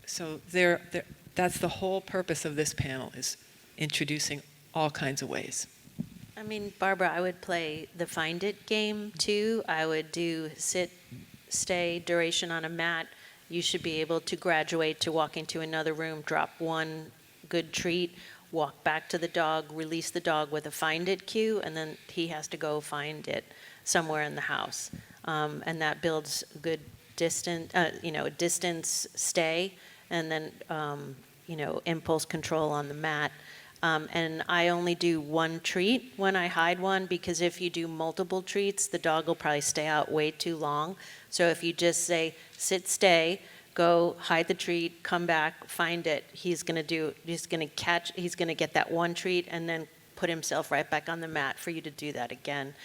So that's the whole purpose of this panel, is introducing all kinds of ways. I mean, Barbara, I would play the Find It game too. I would do sit, stay, duration on a mat. You should be able to graduate to walk into another room, drop one good treat, walk back to the dog, release the dog with a Find It cue, and then he has to go find it somewhere in the house. And that builds good distance stay, and then, impulse control on the mat. And I only do one treat when I hide one, because if you do multiple treats, the dog will probably stay out way too long. So if you just say, sit, stay, go hide the treat, come back, find it, he's going to get that one treat and then put himself right back on the mat for you to do that again.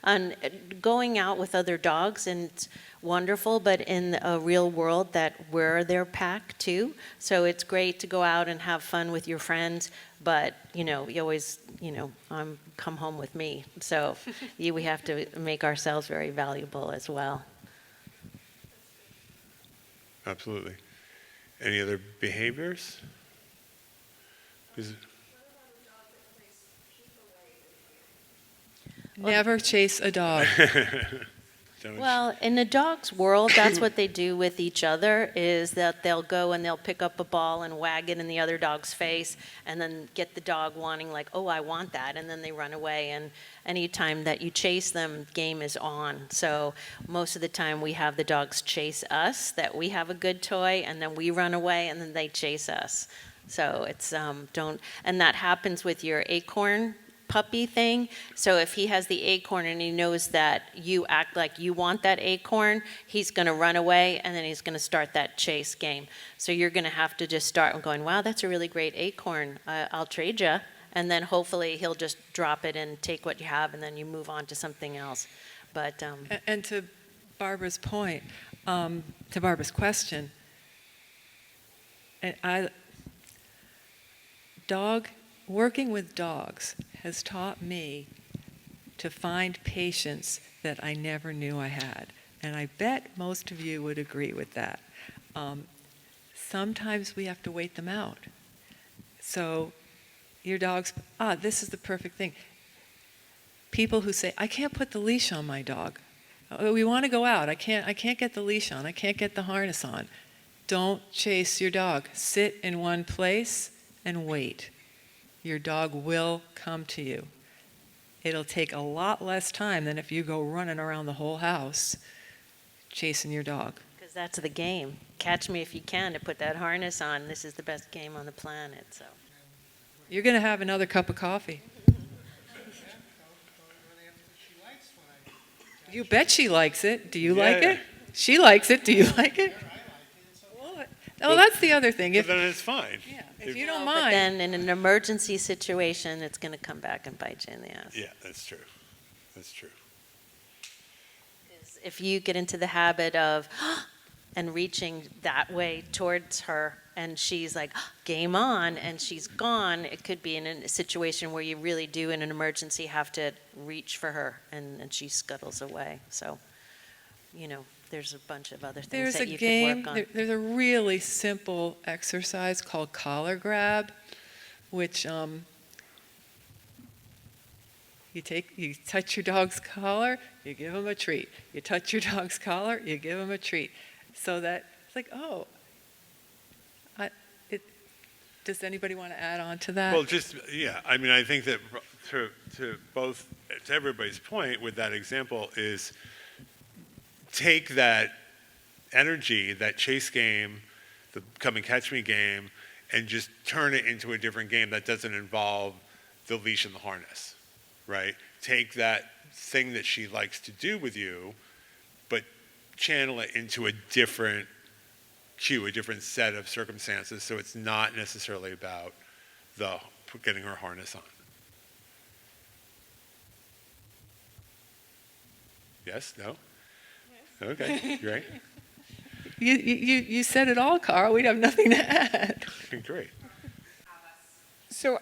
And going out with other dogs, and it's wonderful, but in a real world that we're their pack too. So it's great to go out and have fun with your friends, but you always, come home with me. So we have to make ourselves very valuable as well. Absolutely. Any other behaviors? Never chase a dog. don't you? Well, in the dog's world, that's what they do with each other, is that they'll go and they'll pick up a ball and wag it in the other dog's face, and then get the dog wanting like, oh, I want that, and then they run away. And anytime that you chase them, game is on. So most of the time we have the dogs chase us, that we have a good toy, and then we run away, and then they chase us. So it's, and that happens with your acorn puppy thing. So if he has the acorn and he knows that you act like you want that acorn, he's going to run away, and then he's going to start that chase game. So you're going to have to just start going, wow, that's a really great acorn. I'll trade you. And then hopefully he'll just drop it and take what you have, and then you move on to something else. But And to Barbara's point, to Barbara's question, and working with dogs has taught me to find patience that I never knew I had. And I bet most of you would agree with that. Sometimes we have to wait them out. So your dog's, this is the perfect thing. People who say, I can't put the leash on my dog. We want to go out. I can't get the leash on. I can't get the harness on. Don't chase your dog. Sit in one place and wait. Your dog will come to you. It'll take a lot less time than if you go running around the whole house chasing your dog. because that's the game. Catch me if you can to put that harness on. This is the best game on the planet. So You're going to have another cup of coffee. You bet she likes it. Do you like it? She likes it. Do you like it? Oh, that's the other thing. But then it's fine. Yeah, if you don't But mind. then in an emergency situation, it's going to come back and bite you in the ass. Yeah, that's true. That's true. If you get into the habit of and reaching that way towards her, and she's like, game on, and she's gone, it could be in a situation where you really do, in an emergency, have to reach for her, and she scuttles away. So, there's a bunch of other things There's that a you game, could work on. there's a really simple exercise called collar grab, which you touch your dog's collar, you give him a treat. You touch your dog's collar, you give him a treat. So that it's like, does anybody want to add on to that? Well, I mean, I think that to everybody's point with that example is take that energy, that chase game, the come and catch me game, and just turn it into a different game that doesn't involve the leash and the harness, right? Take that thing that she likes to do with you, but channel it into a different cue, a different set of circumstances, so it's not necessarily about getting her harness on. Yes? No? Okay, great. You said it all, Carl. We'd have nothing to add. Great. So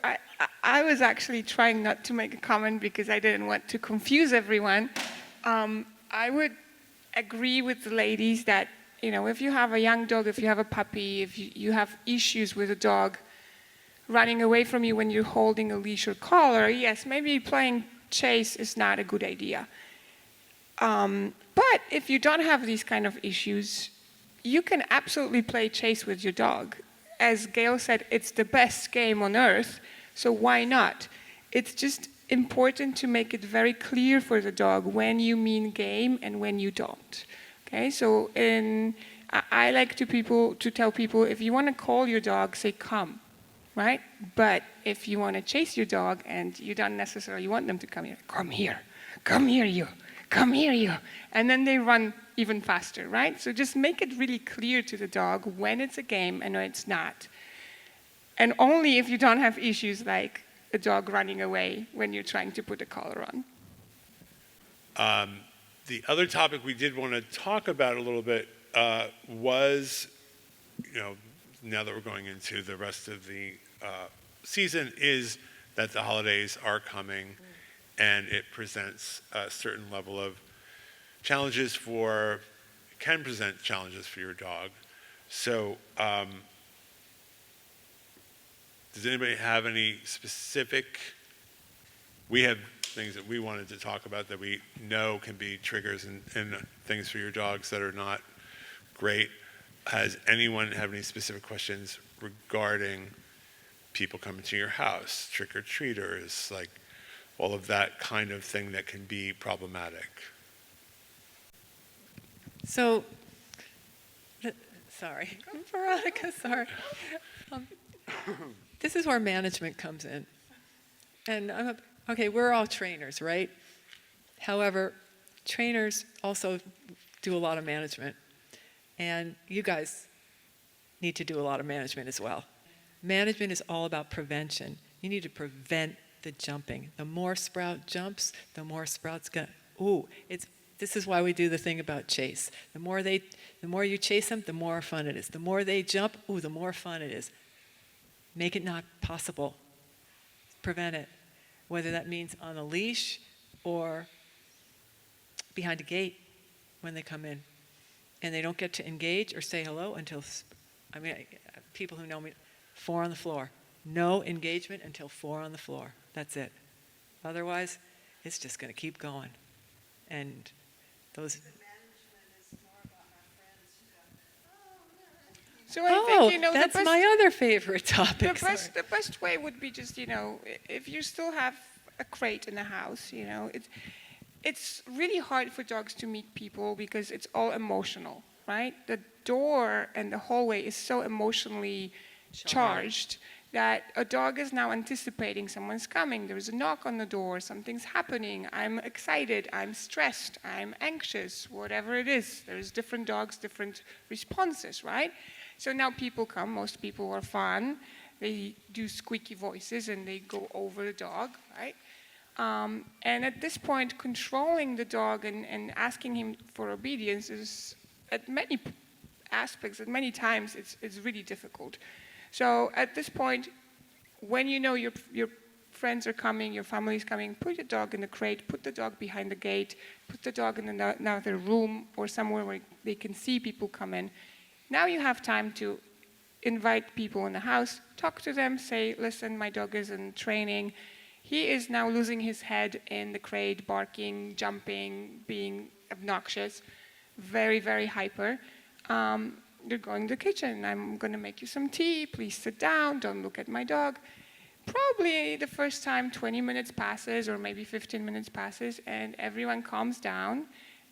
I was actually trying not to make a comment because I didn't want to confuse everyone. I would agree with the ladies that, if you have a young dog, if you have a puppy, if you have issues with a dog running away from you when you're holding a leash or collar, yes, maybe playing chase is not a good idea. But if you don't have these kind of issues, you can absolutely play chase with your dog. As Gail said, it's the best game on earth, so why not? It's just important to make it very clear for the dog when you mean game and when you don't. Okay, so I like to tell people, if you want to call your dog, say come, right? But if you want to chase your dog and you don't necessarily want them to come here, come here you. Come here, you. And then they run even faster, right? So just make it really clear to the dog when it's a game and when it's not. And only if you don't have issues like a dog running away when you're trying to put a collar on. The other topic we did want to talk about a little bit was, now that we're going into the rest of the season, is that the holidays are coming. And it presents a certain level of challenges can present challenges for your dog. So does anybody have any specific, we have things that we wanted to talk about that we know can be triggers and things for your dogs that are not great. Has anyone have any specific questions regarding people coming to your house, trick-or-treaters, like all of that kind of thing that can be problematic? So, sorry, Veronica, sorry. This is where management comes in. And okay, we're all trainers, right? However, trainers also do a lot of management. And you guys need to do a lot of management as well. Management is all about prevention. You need to prevent the jumping. The more Sprout jumps, the more Sprout's gonna, this is why we do the thing about chase. The more you chase them, the more fun it is. The more they jump, the more fun it is. Make it not possible. Prevent it. Whether that means on a leash or behind a gate when they come in. And they don't get to engage or say hello until, people who know me, 4 on the floor. No engagement until 4 on the floor. That's it. Otherwise, it's just going to keep going. And those... So I think, you know, that's the best, my other favorite topic. the best way would be just, you know, if you still have a crate in the house, you know, it's really hard for dogs to meet people because it's all emotional, right? The door and the hallway is so emotionally charged that a dog is now anticipating someone's coming. There's a knock on the door, something's happening, I'm excited, I'm stressed, I'm anxious, whatever it is. There's different dogs, different responses, right? So now people come, most people are fun, they do squeaky voices and they go over the dog, right? And at this point, controlling the dog and asking him for obedience is, at many aspects, at many times, it's really difficult. So at this point, when you know your friends are coming, your family is coming, put your dog in the crate, put the dog behind the gate, put the dog in another room or somewhere where they can see people come in. Now you have time to invite people in the house, talk to them, say, listen, my dog is in training. He is now losing his head in the crate, barking, jumping, being obnoxious, very, very hyper. You're going to the kitchen. I'm going to make you some tea. Please sit down. Don't look at my dog. Probably the first time 20 minutes passes or maybe 15 minutes passes and everyone calms down.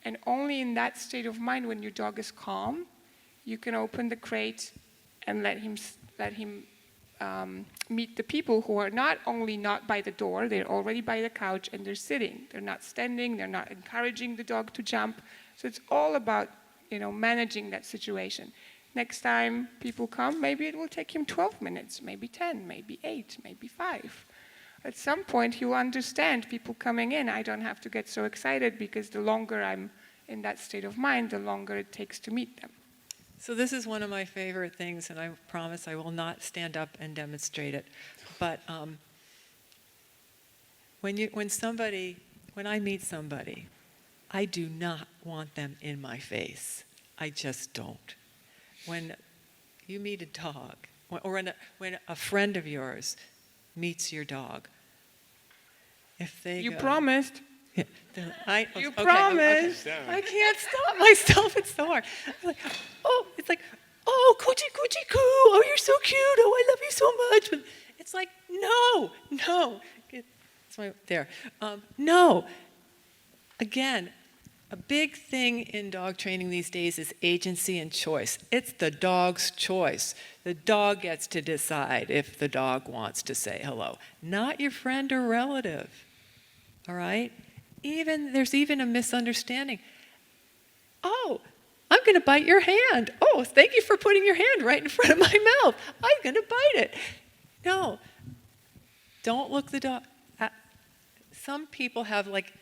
And only in that state of mind, when your dog is calm, you can open the crate and let him meet the people who are not only not by the door, they're already by the couch and they're sitting. They're not standing, they're not encouraging the dog to jump. So it's all about, you know, managing that situation. Next time people come, maybe it will take him 12 minutes, maybe 10, maybe 8, maybe 5. At some point he will understand people coming in. I don't have to get so excited because the longer I'm in that state of mind, the longer it takes to meet them. So this is one of my favorite things, and I promise I will not stand up and demonstrate it. But when I meet somebody, I do not want them in my face. I just don't. When you meet a dog, or when a friend of yours meets your dog, if they You go, promised. Yeah, You okay, promised. okay. I can't stop myself. It's so hard. It's like, oh, coochie coochie coo. Oh, you're so cute. Oh, I love you so much. But it's like, no. It's there. No. Again, a big thing in dog training these days is agency and choice. It's the dog's choice. The dog gets to decide if the dog wants to say hello, not your friend or relative. All right? There's even a misunderstanding. Oh, I'm going to bite your hand. Oh, thank you for putting your hand right in front of my mouth. I'm going to bite it. No, don't look the dog. Some people have like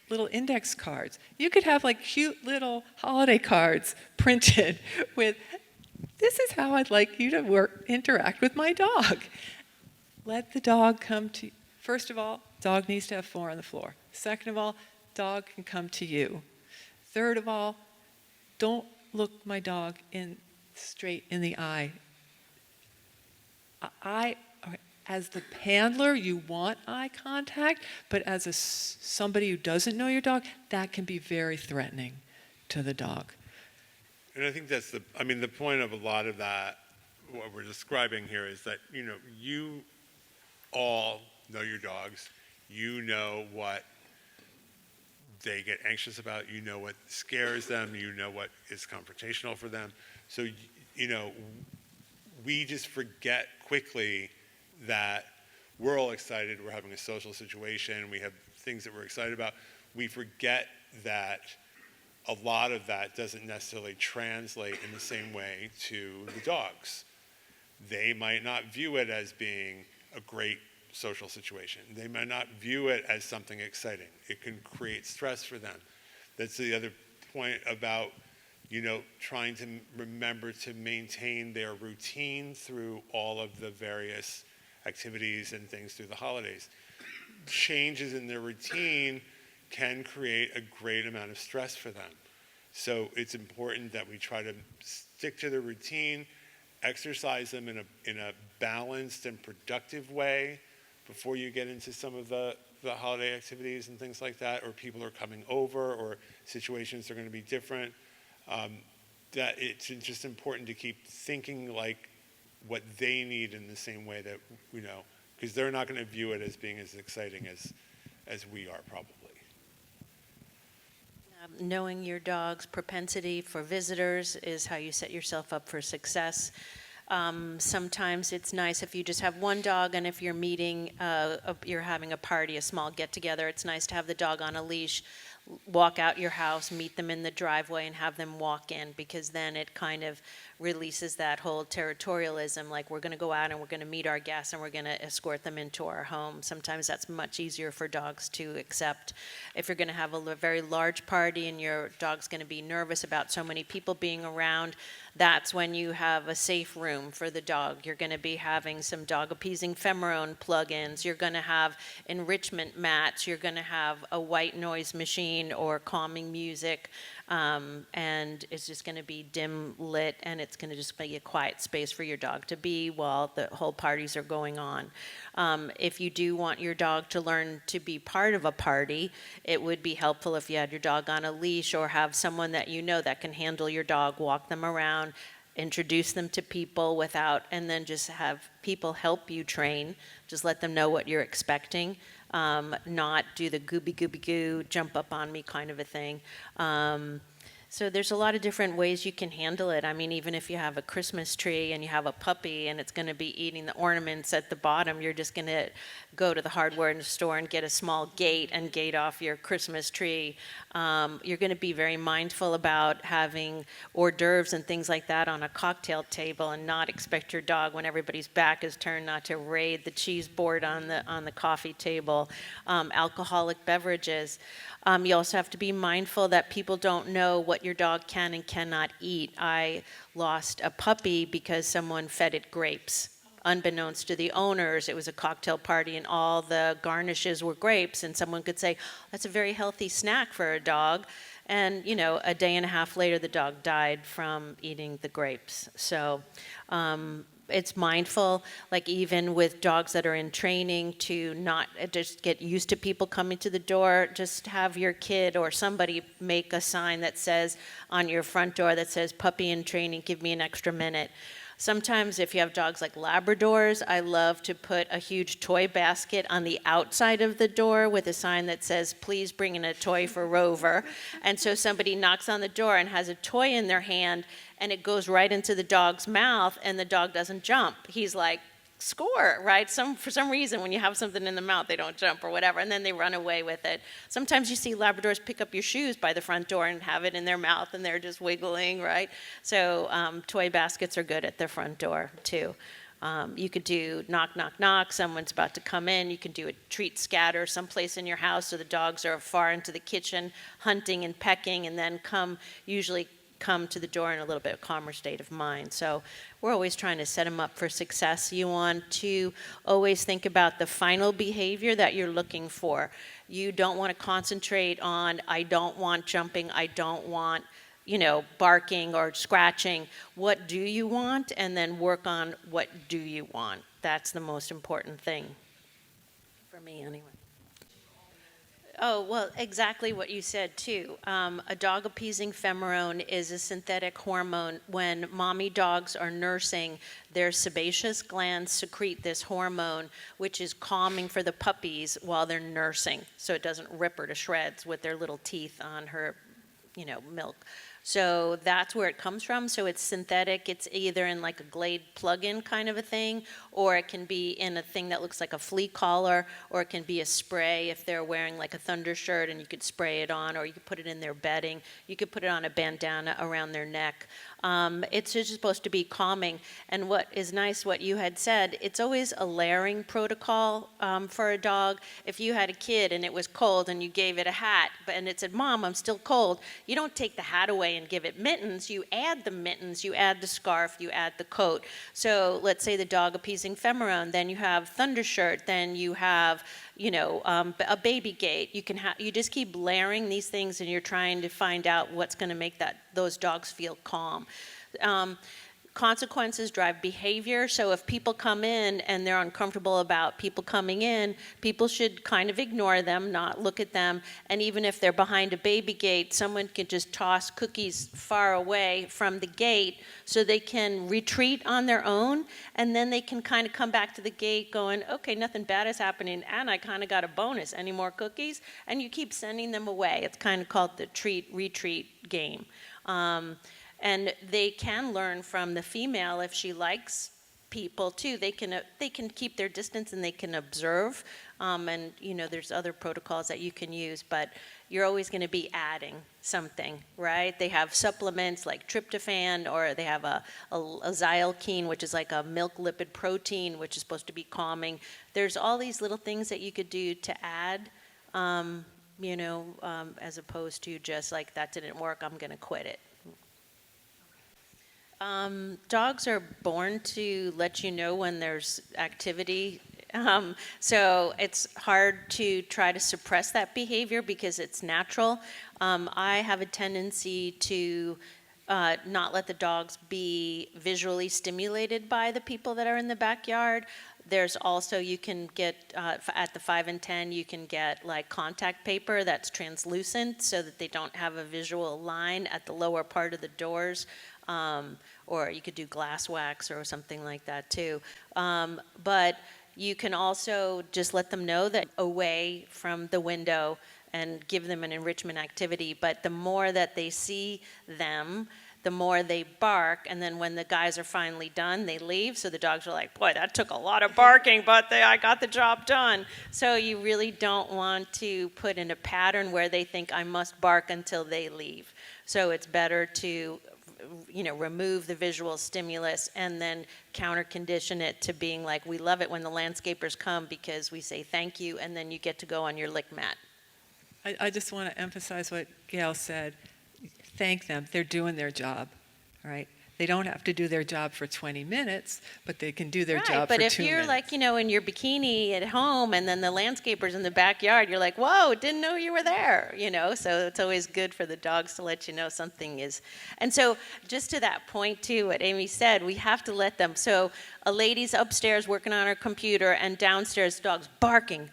little index cards. You could have like cute little holiday cards printed with, this is how I'd like you to interact with my dog. Let the dog come to you. First of all, dog needs to have 4 on the floor. Second of all, dog can come to you. Third of all, don't look my dog straight in the eye. as the handler, you want eye contact, but as somebody who doesn't know your dog, that can be very threatening to the dog. And I think that's the point of a lot of that, what we're describing here is that, you all know your dogs. You know what they get anxious about. You know what scares them. You know what is confrontational for them. So, we just forget quickly that we're all excited. We're having a social situation. We have things that we're excited about. We forget that a lot of that doesn't necessarily translate in the same way to the dogs. They might not view it as being a great social situation. They might not view it as something exciting. It can create stress for them. That's the other point about, trying to remember to maintain their routine through all of the various activities and things through the holidays. Changes in their routine can create a great amount of stress for them. So it's important that we try to stick to the routine, exercise them in a balanced and productive way before you get into some of the holiday activities and things like that, or people are coming over, or situations are going to be different. That it's just important to keep thinking like what they need in the same way that, because they're not going to view it as being as exciting as we are probably. Knowing your dog's propensity for visitors is how you set yourself up for success. Sometimes it's nice if you just have one dog, and if you're meeting, you're having a party, a small get-together, it's nice to have the dog on a leash, walk out your house, meet them in the driveway, and have them walk in, because then it kind of releases that whole territorialism, like we're going to go out and we're going to meet our guests and we're going to escort them into our home. Sometimes that's much easier for dogs to accept. If you're going to have a very large party and your dog's going to be nervous about so many people being around, that's when you have a safe room for the dog. You're going to be having some dog appeasing pheromone plugins. You're going to have enrichment mats. You're going to have a white noise machine or calming music. And it's just going to be dim lit, and it's going to just be a quiet space for your dog to be while the whole parties are going on. If you do want your dog to learn to be part of a party, it would be helpful if you had your dog on a leash, or have someone that you know that can handle your dog, walk them around, introduce them to people and then just have people help you train. Just let them know what you're expecting. Not do the gooby goo, jump up on me kind of a thing. So there's a lot of different ways you can handle it. I mean, even if you have a Christmas tree and you have a puppy and it's going to be eating the ornaments at the bottom, you're just going to go to the hardware store and get a small gate and gate off your Christmas tree. You're going to be very mindful about having hors d'oeuvres and things like that on a cocktail table, and not expect your dog, when everybody's back is turned, not to raid the cheese board on the coffee table. Alcoholic beverages. You also have to be mindful that people don't know what your dog can and cannot eat. I lost a puppy because someone fed it grapes. Unbeknownst to the owners, it was a cocktail party and all the garnishes were grapes, and someone could say, that's a very healthy snack for a dog. And, a day and a half later, the dog died from eating the grapes. So it's mindful, like even with dogs that are in training, to not just get used to people coming to the door. Just have your kid or somebody make a sign that says on your front door that says, puppy in training, give me an extra minute. Sometimes if you have dogs like Labradors, I love to put a huge toy basket on the outside of the door with a sign that says, please bring in a toy for Rover. And so somebody knocks on the door and has a toy in their hand, and it goes right into the dog's mouth, and the dog doesn't jump. He's like, score, right? For some reason, when you have something in the mouth, they don't jump or whatever, and then they run away with it. Sometimes you see Labradors pick up your shoes by the front door and have it in their mouth, and they're just wiggling, right? So toy baskets are good at their front door, too. You could do knock, knock, knock, someone's about to come in. You can do a treat scatter someplace in your house so the dogs are far into the kitchen hunting and pecking, and then usually come to the door in a little bit of calmer state of mind. So we're always trying to set them up for success. You want to always think about the final behavior that you're looking for. You don't want to concentrate on, I don't want jumping, I don't want, barking or scratching. What do you want? And then work on what do you want. That's the most important thing for me anyway. Oh, well, exactly what you said, too. A dog-appeasing pheromone is a synthetic hormone. When mommy dogs are nursing, their sebaceous glands secrete this hormone, which is calming for the puppies while they're nursing, so it doesn't rip her to shreds with their little teeth on her, milk. So that's where it comes from. So it's synthetic. It's either in like a Glade plug-in kind of a thing, or it can be in a thing that looks like a flea collar, or it can be a spray if they're wearing like a thunder shirt and you could spray it on, or you could put it in their bedding. You could put it on a bandana around their neck. It's just supposed to be calming. And what is nice, what you had said, it's always a layering protocol for a dog. If you had a kid and it was cold and you gave it a hat, and it said, "Mom, I'm still cold," you don't take the hat away and give it mittens. You add the mittens, you add the scarf, you add the coat. So let's say the dog-appeasing pheromone, then you have thunder shirt, then you have a baby gate. You just keep layering these things, and you're trying to find out what's going to make those dogs feel calm. Consequences drive behavior. So if people come in and they're uncomfortable about people coming in, people should kind of ignore them, not look at them. And even if they're behind a baby gate, someone can just toss cookies far away from the gate so they can retreat on their own. And then they can kind of come back to the gate going, okay, nothing bad is happening, and I kind of got a bonus. Any more cookies? And you keep sending them away. It's kind of called the treat-retreat game. And they can learn from the female if she likes people too. They can keep their distance and they can observe. And there's other protocols that you can use, but you're always going to be adding something, right? They have supplements like tryptophan, or they have a xylkine, which is like a milk lipid protein, which is supposed to be calming. There's all these little things that you could do to add, as opposed to just like, that didn't work, I'm going to quit it. Dogs are born to let you know when there's activity. So it's hard to try to suppress that behavior because it's natural. I have a tendency to not let the dogs be visually stimulated by the people that are in the backyard. There's also, you can get, at the 5 and 10, you can get like contact paper that's translucent so that they don't have a visual line at the lower part of the doors. Or you could do glass wax or something like that too. But you can also just let them know that away from the window and give them an enrichment activity. But the more that they see them, the more they bark, and then when the guys are finally done, they leave. So the dogs are like, boy, that took a lot of barking, but I got the job done. So you really don't want to put in a pattern where they think I must bark until they leave. So it's better to remove the visual stimulus and then counter condition it to being like, we love it when the landscapers come because we say thank you, and then you get to go on your lick mat. I just want to emphasize what Gail said. Thank them. They're doing their job, all right? They don't have to do their job for 20 minutes, but they can do their job for 2 minutes. But if you're like, in your bikini at home and then the landscaper's in the backyard, you're like, whoa, didn't know you were there, So it's always good for the dogs to let you know something is. And so just to that point too, what Amy said, we have to let them. So a lady's upstairs working on her computer and downstairs the dog's barking.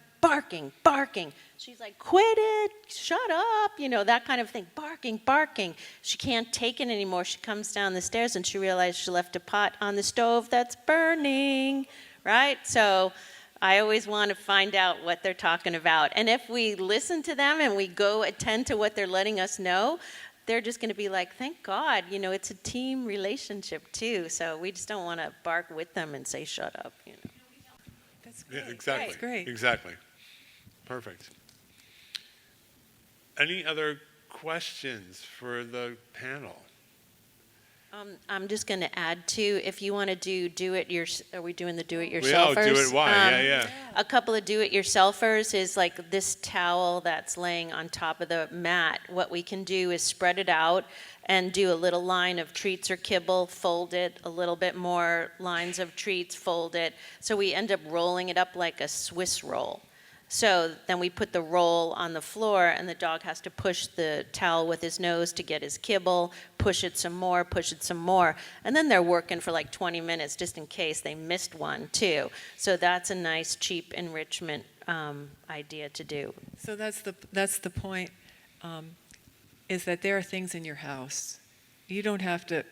She's like, quit it, shut up, that kind of thing. Barking. She can't take it anymore. She comes down the stairs and she realized she left a pot on the stove that's burning, right? So I always want to find out what they're talking about. And if we listen to them and we go attend to what they're letting us know, they're just going to be like, thank God, it's a team relationship too. So we just don't want to bark with them and say, shut up, That's great. Yeah, exactly. That's great. Exactly. Perfect. Any other questions for the panel? I'm just going to add too, if you want to are we doing the do-it-yourselfers? We do it. Why? Yeah. A couple of do-it-yourselfers is like this towel that's laying on top of the mat. What we can do is spread it out and do a little line of treats or kibble, fold it, a little bit more lines of treats, fold it. So we end up rolling it up like a Swiss roll. So then we put the roll on the floor, and the dog has to push the towel with his nose to get his kibble, push it some more, push it some more. And then they're working for like 20 minutes just in case they missed one, too. So that's a nice, cheap enrichment idea to do. So that's the point, is that there are things in your house. You don't have to,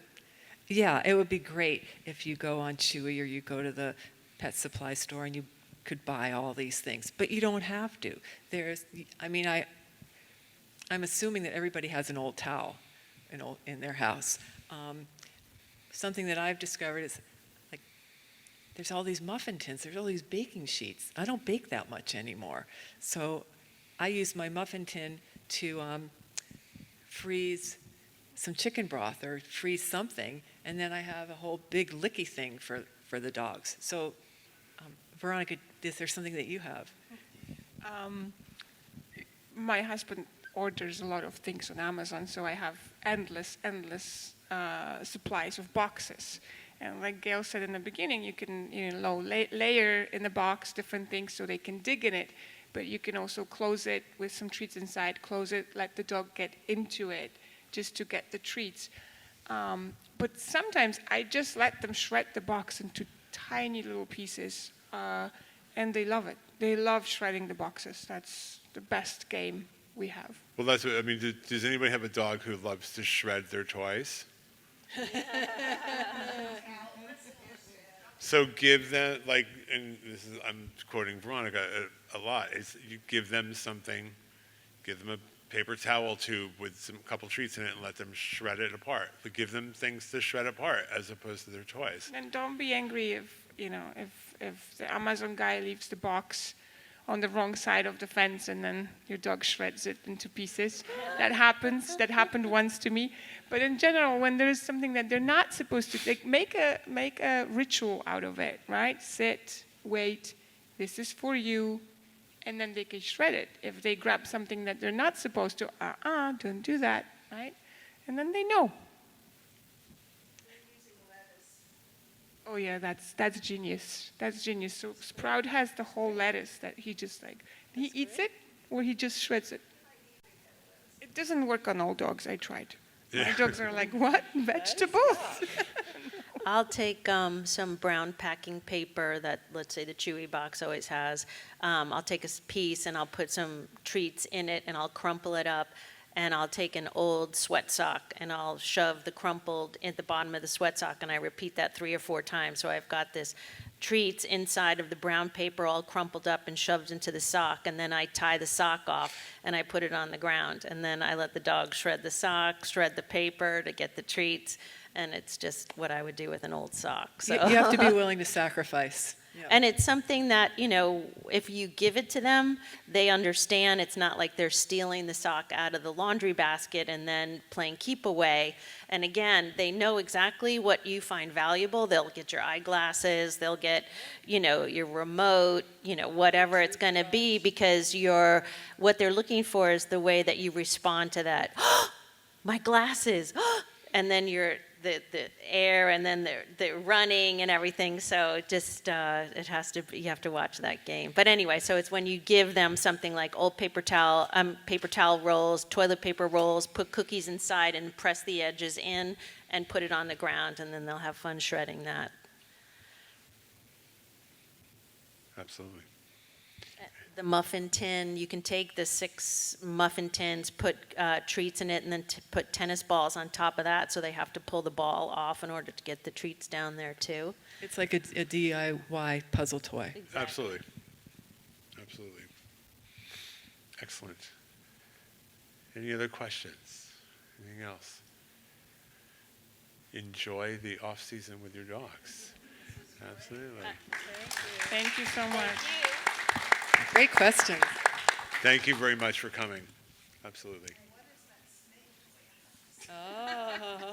yeah, it would be great if you go on Chewy or you go to the pet supply store and you could buy all these things, but you don't have to. I'm assuming that everybody has an old towel in their house. Something that I've discovered is, like, there's all these muffin tins, there's all these baking sheets. I don't bake that much anymore. So I use my muffin tin to freeze some chicken broth or freeze something, and then I have a whole big licky thing for the dogs. So, Veronica, is there something that you have? My husband orders a lot of things on Amazon, so I have endless supplies of boxes. And like Gail said in the beginning, you can layer in the box different things so they can dig in it, but you can also close it with some treats inside, close it, let the dog get into it just to get the treats. But sometimes I just let them shred the box into tiny little pieces, and they love it. They love shredding the boxes. That's the best game we have. Well, that's what, I mean, does anybody have a dog who loves to shred their toys? So give them, like, and I'm quoting Veronica a lot, is you give them something, give them a paper towel tube with a couple treats in it and let them shred it apart. But give them things to shred apart as opposed to their toys. And don't be angry if the Amazon guy leaves the box on the wrong side of the fence and then your dog shreds it into pieces. That happens. That happened once to me. But in general, when there is something that they're not supposed to, like, make a ritual out of it, right? Sit, wait, this is for you, and then they can shred it. If they grab something that they're not supposed to, don't do that, right? And then they know. Oh yeah, that's genius. That's genius. So Sprout has the whole lettuce that he just he eats it or he just shreds it. It doesn't work on all dogs. I tried. My dogs are like, what? Vegetables? I'll take some brown packing paper that, let's say, the Chewy box always has. I'll take a piece and I'll put some treats in it and I'll crumple it up. And I'll take an old sweat sock and I'll shove the crumpled at the bottom of the sweat sock, and I repeat that 3 or 4 times. So I've got this treats inside of the brown paper all crumpled up and shoved into the sock, and then I tie the sock off and I put it on the ground, and then I let the dog shred the sock, shred the paper to get the treats, and it's just what I would do with an old sock. So. You have to be willing to sacrifice. Yeah. And it's something that, if you give it to them, they understand. It's not like they're stealing the sock out of the laundry basket and then playing keep away. And again, they know exactly what you find valuable. They'll get your eyeglasses, they'll get, your remote, whatever it's going to be, because what they're looking for is the way that you respond to that. My glasses. And then the air, and then they're running and everything. So just you have to watch that game. But anyway, so it's when you give them something like old paper towel rolls, toilet paper rolls, put cookies inside and press the edges in and put it on the ground, and then they'll have fun shredding that. Absolutely. The muffin tin, you can take the 6 muffin tins, put treats in it, and then put tennis balls on top of that, so they have to pull the ball off in order to get the treats down there too. It's like a DIY puzzle toy. Exactly. Absolutely. Excellent. Any other questions? Anything else? Enjoy the off-season with your dogs. Absolutely. Thank you so much. Great question. Thank you very much for coming. Absolutely.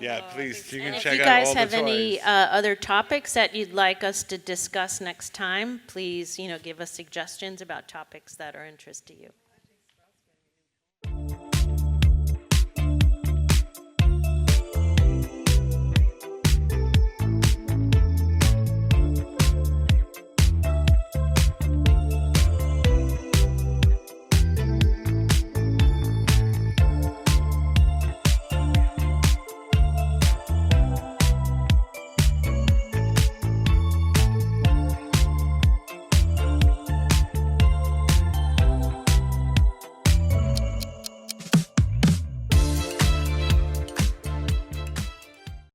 Yeah, please, you can And if check you out guys all the have any toys. other topics that you'd like us to discuss next time, please, give us suggestions about topics that are interest to you.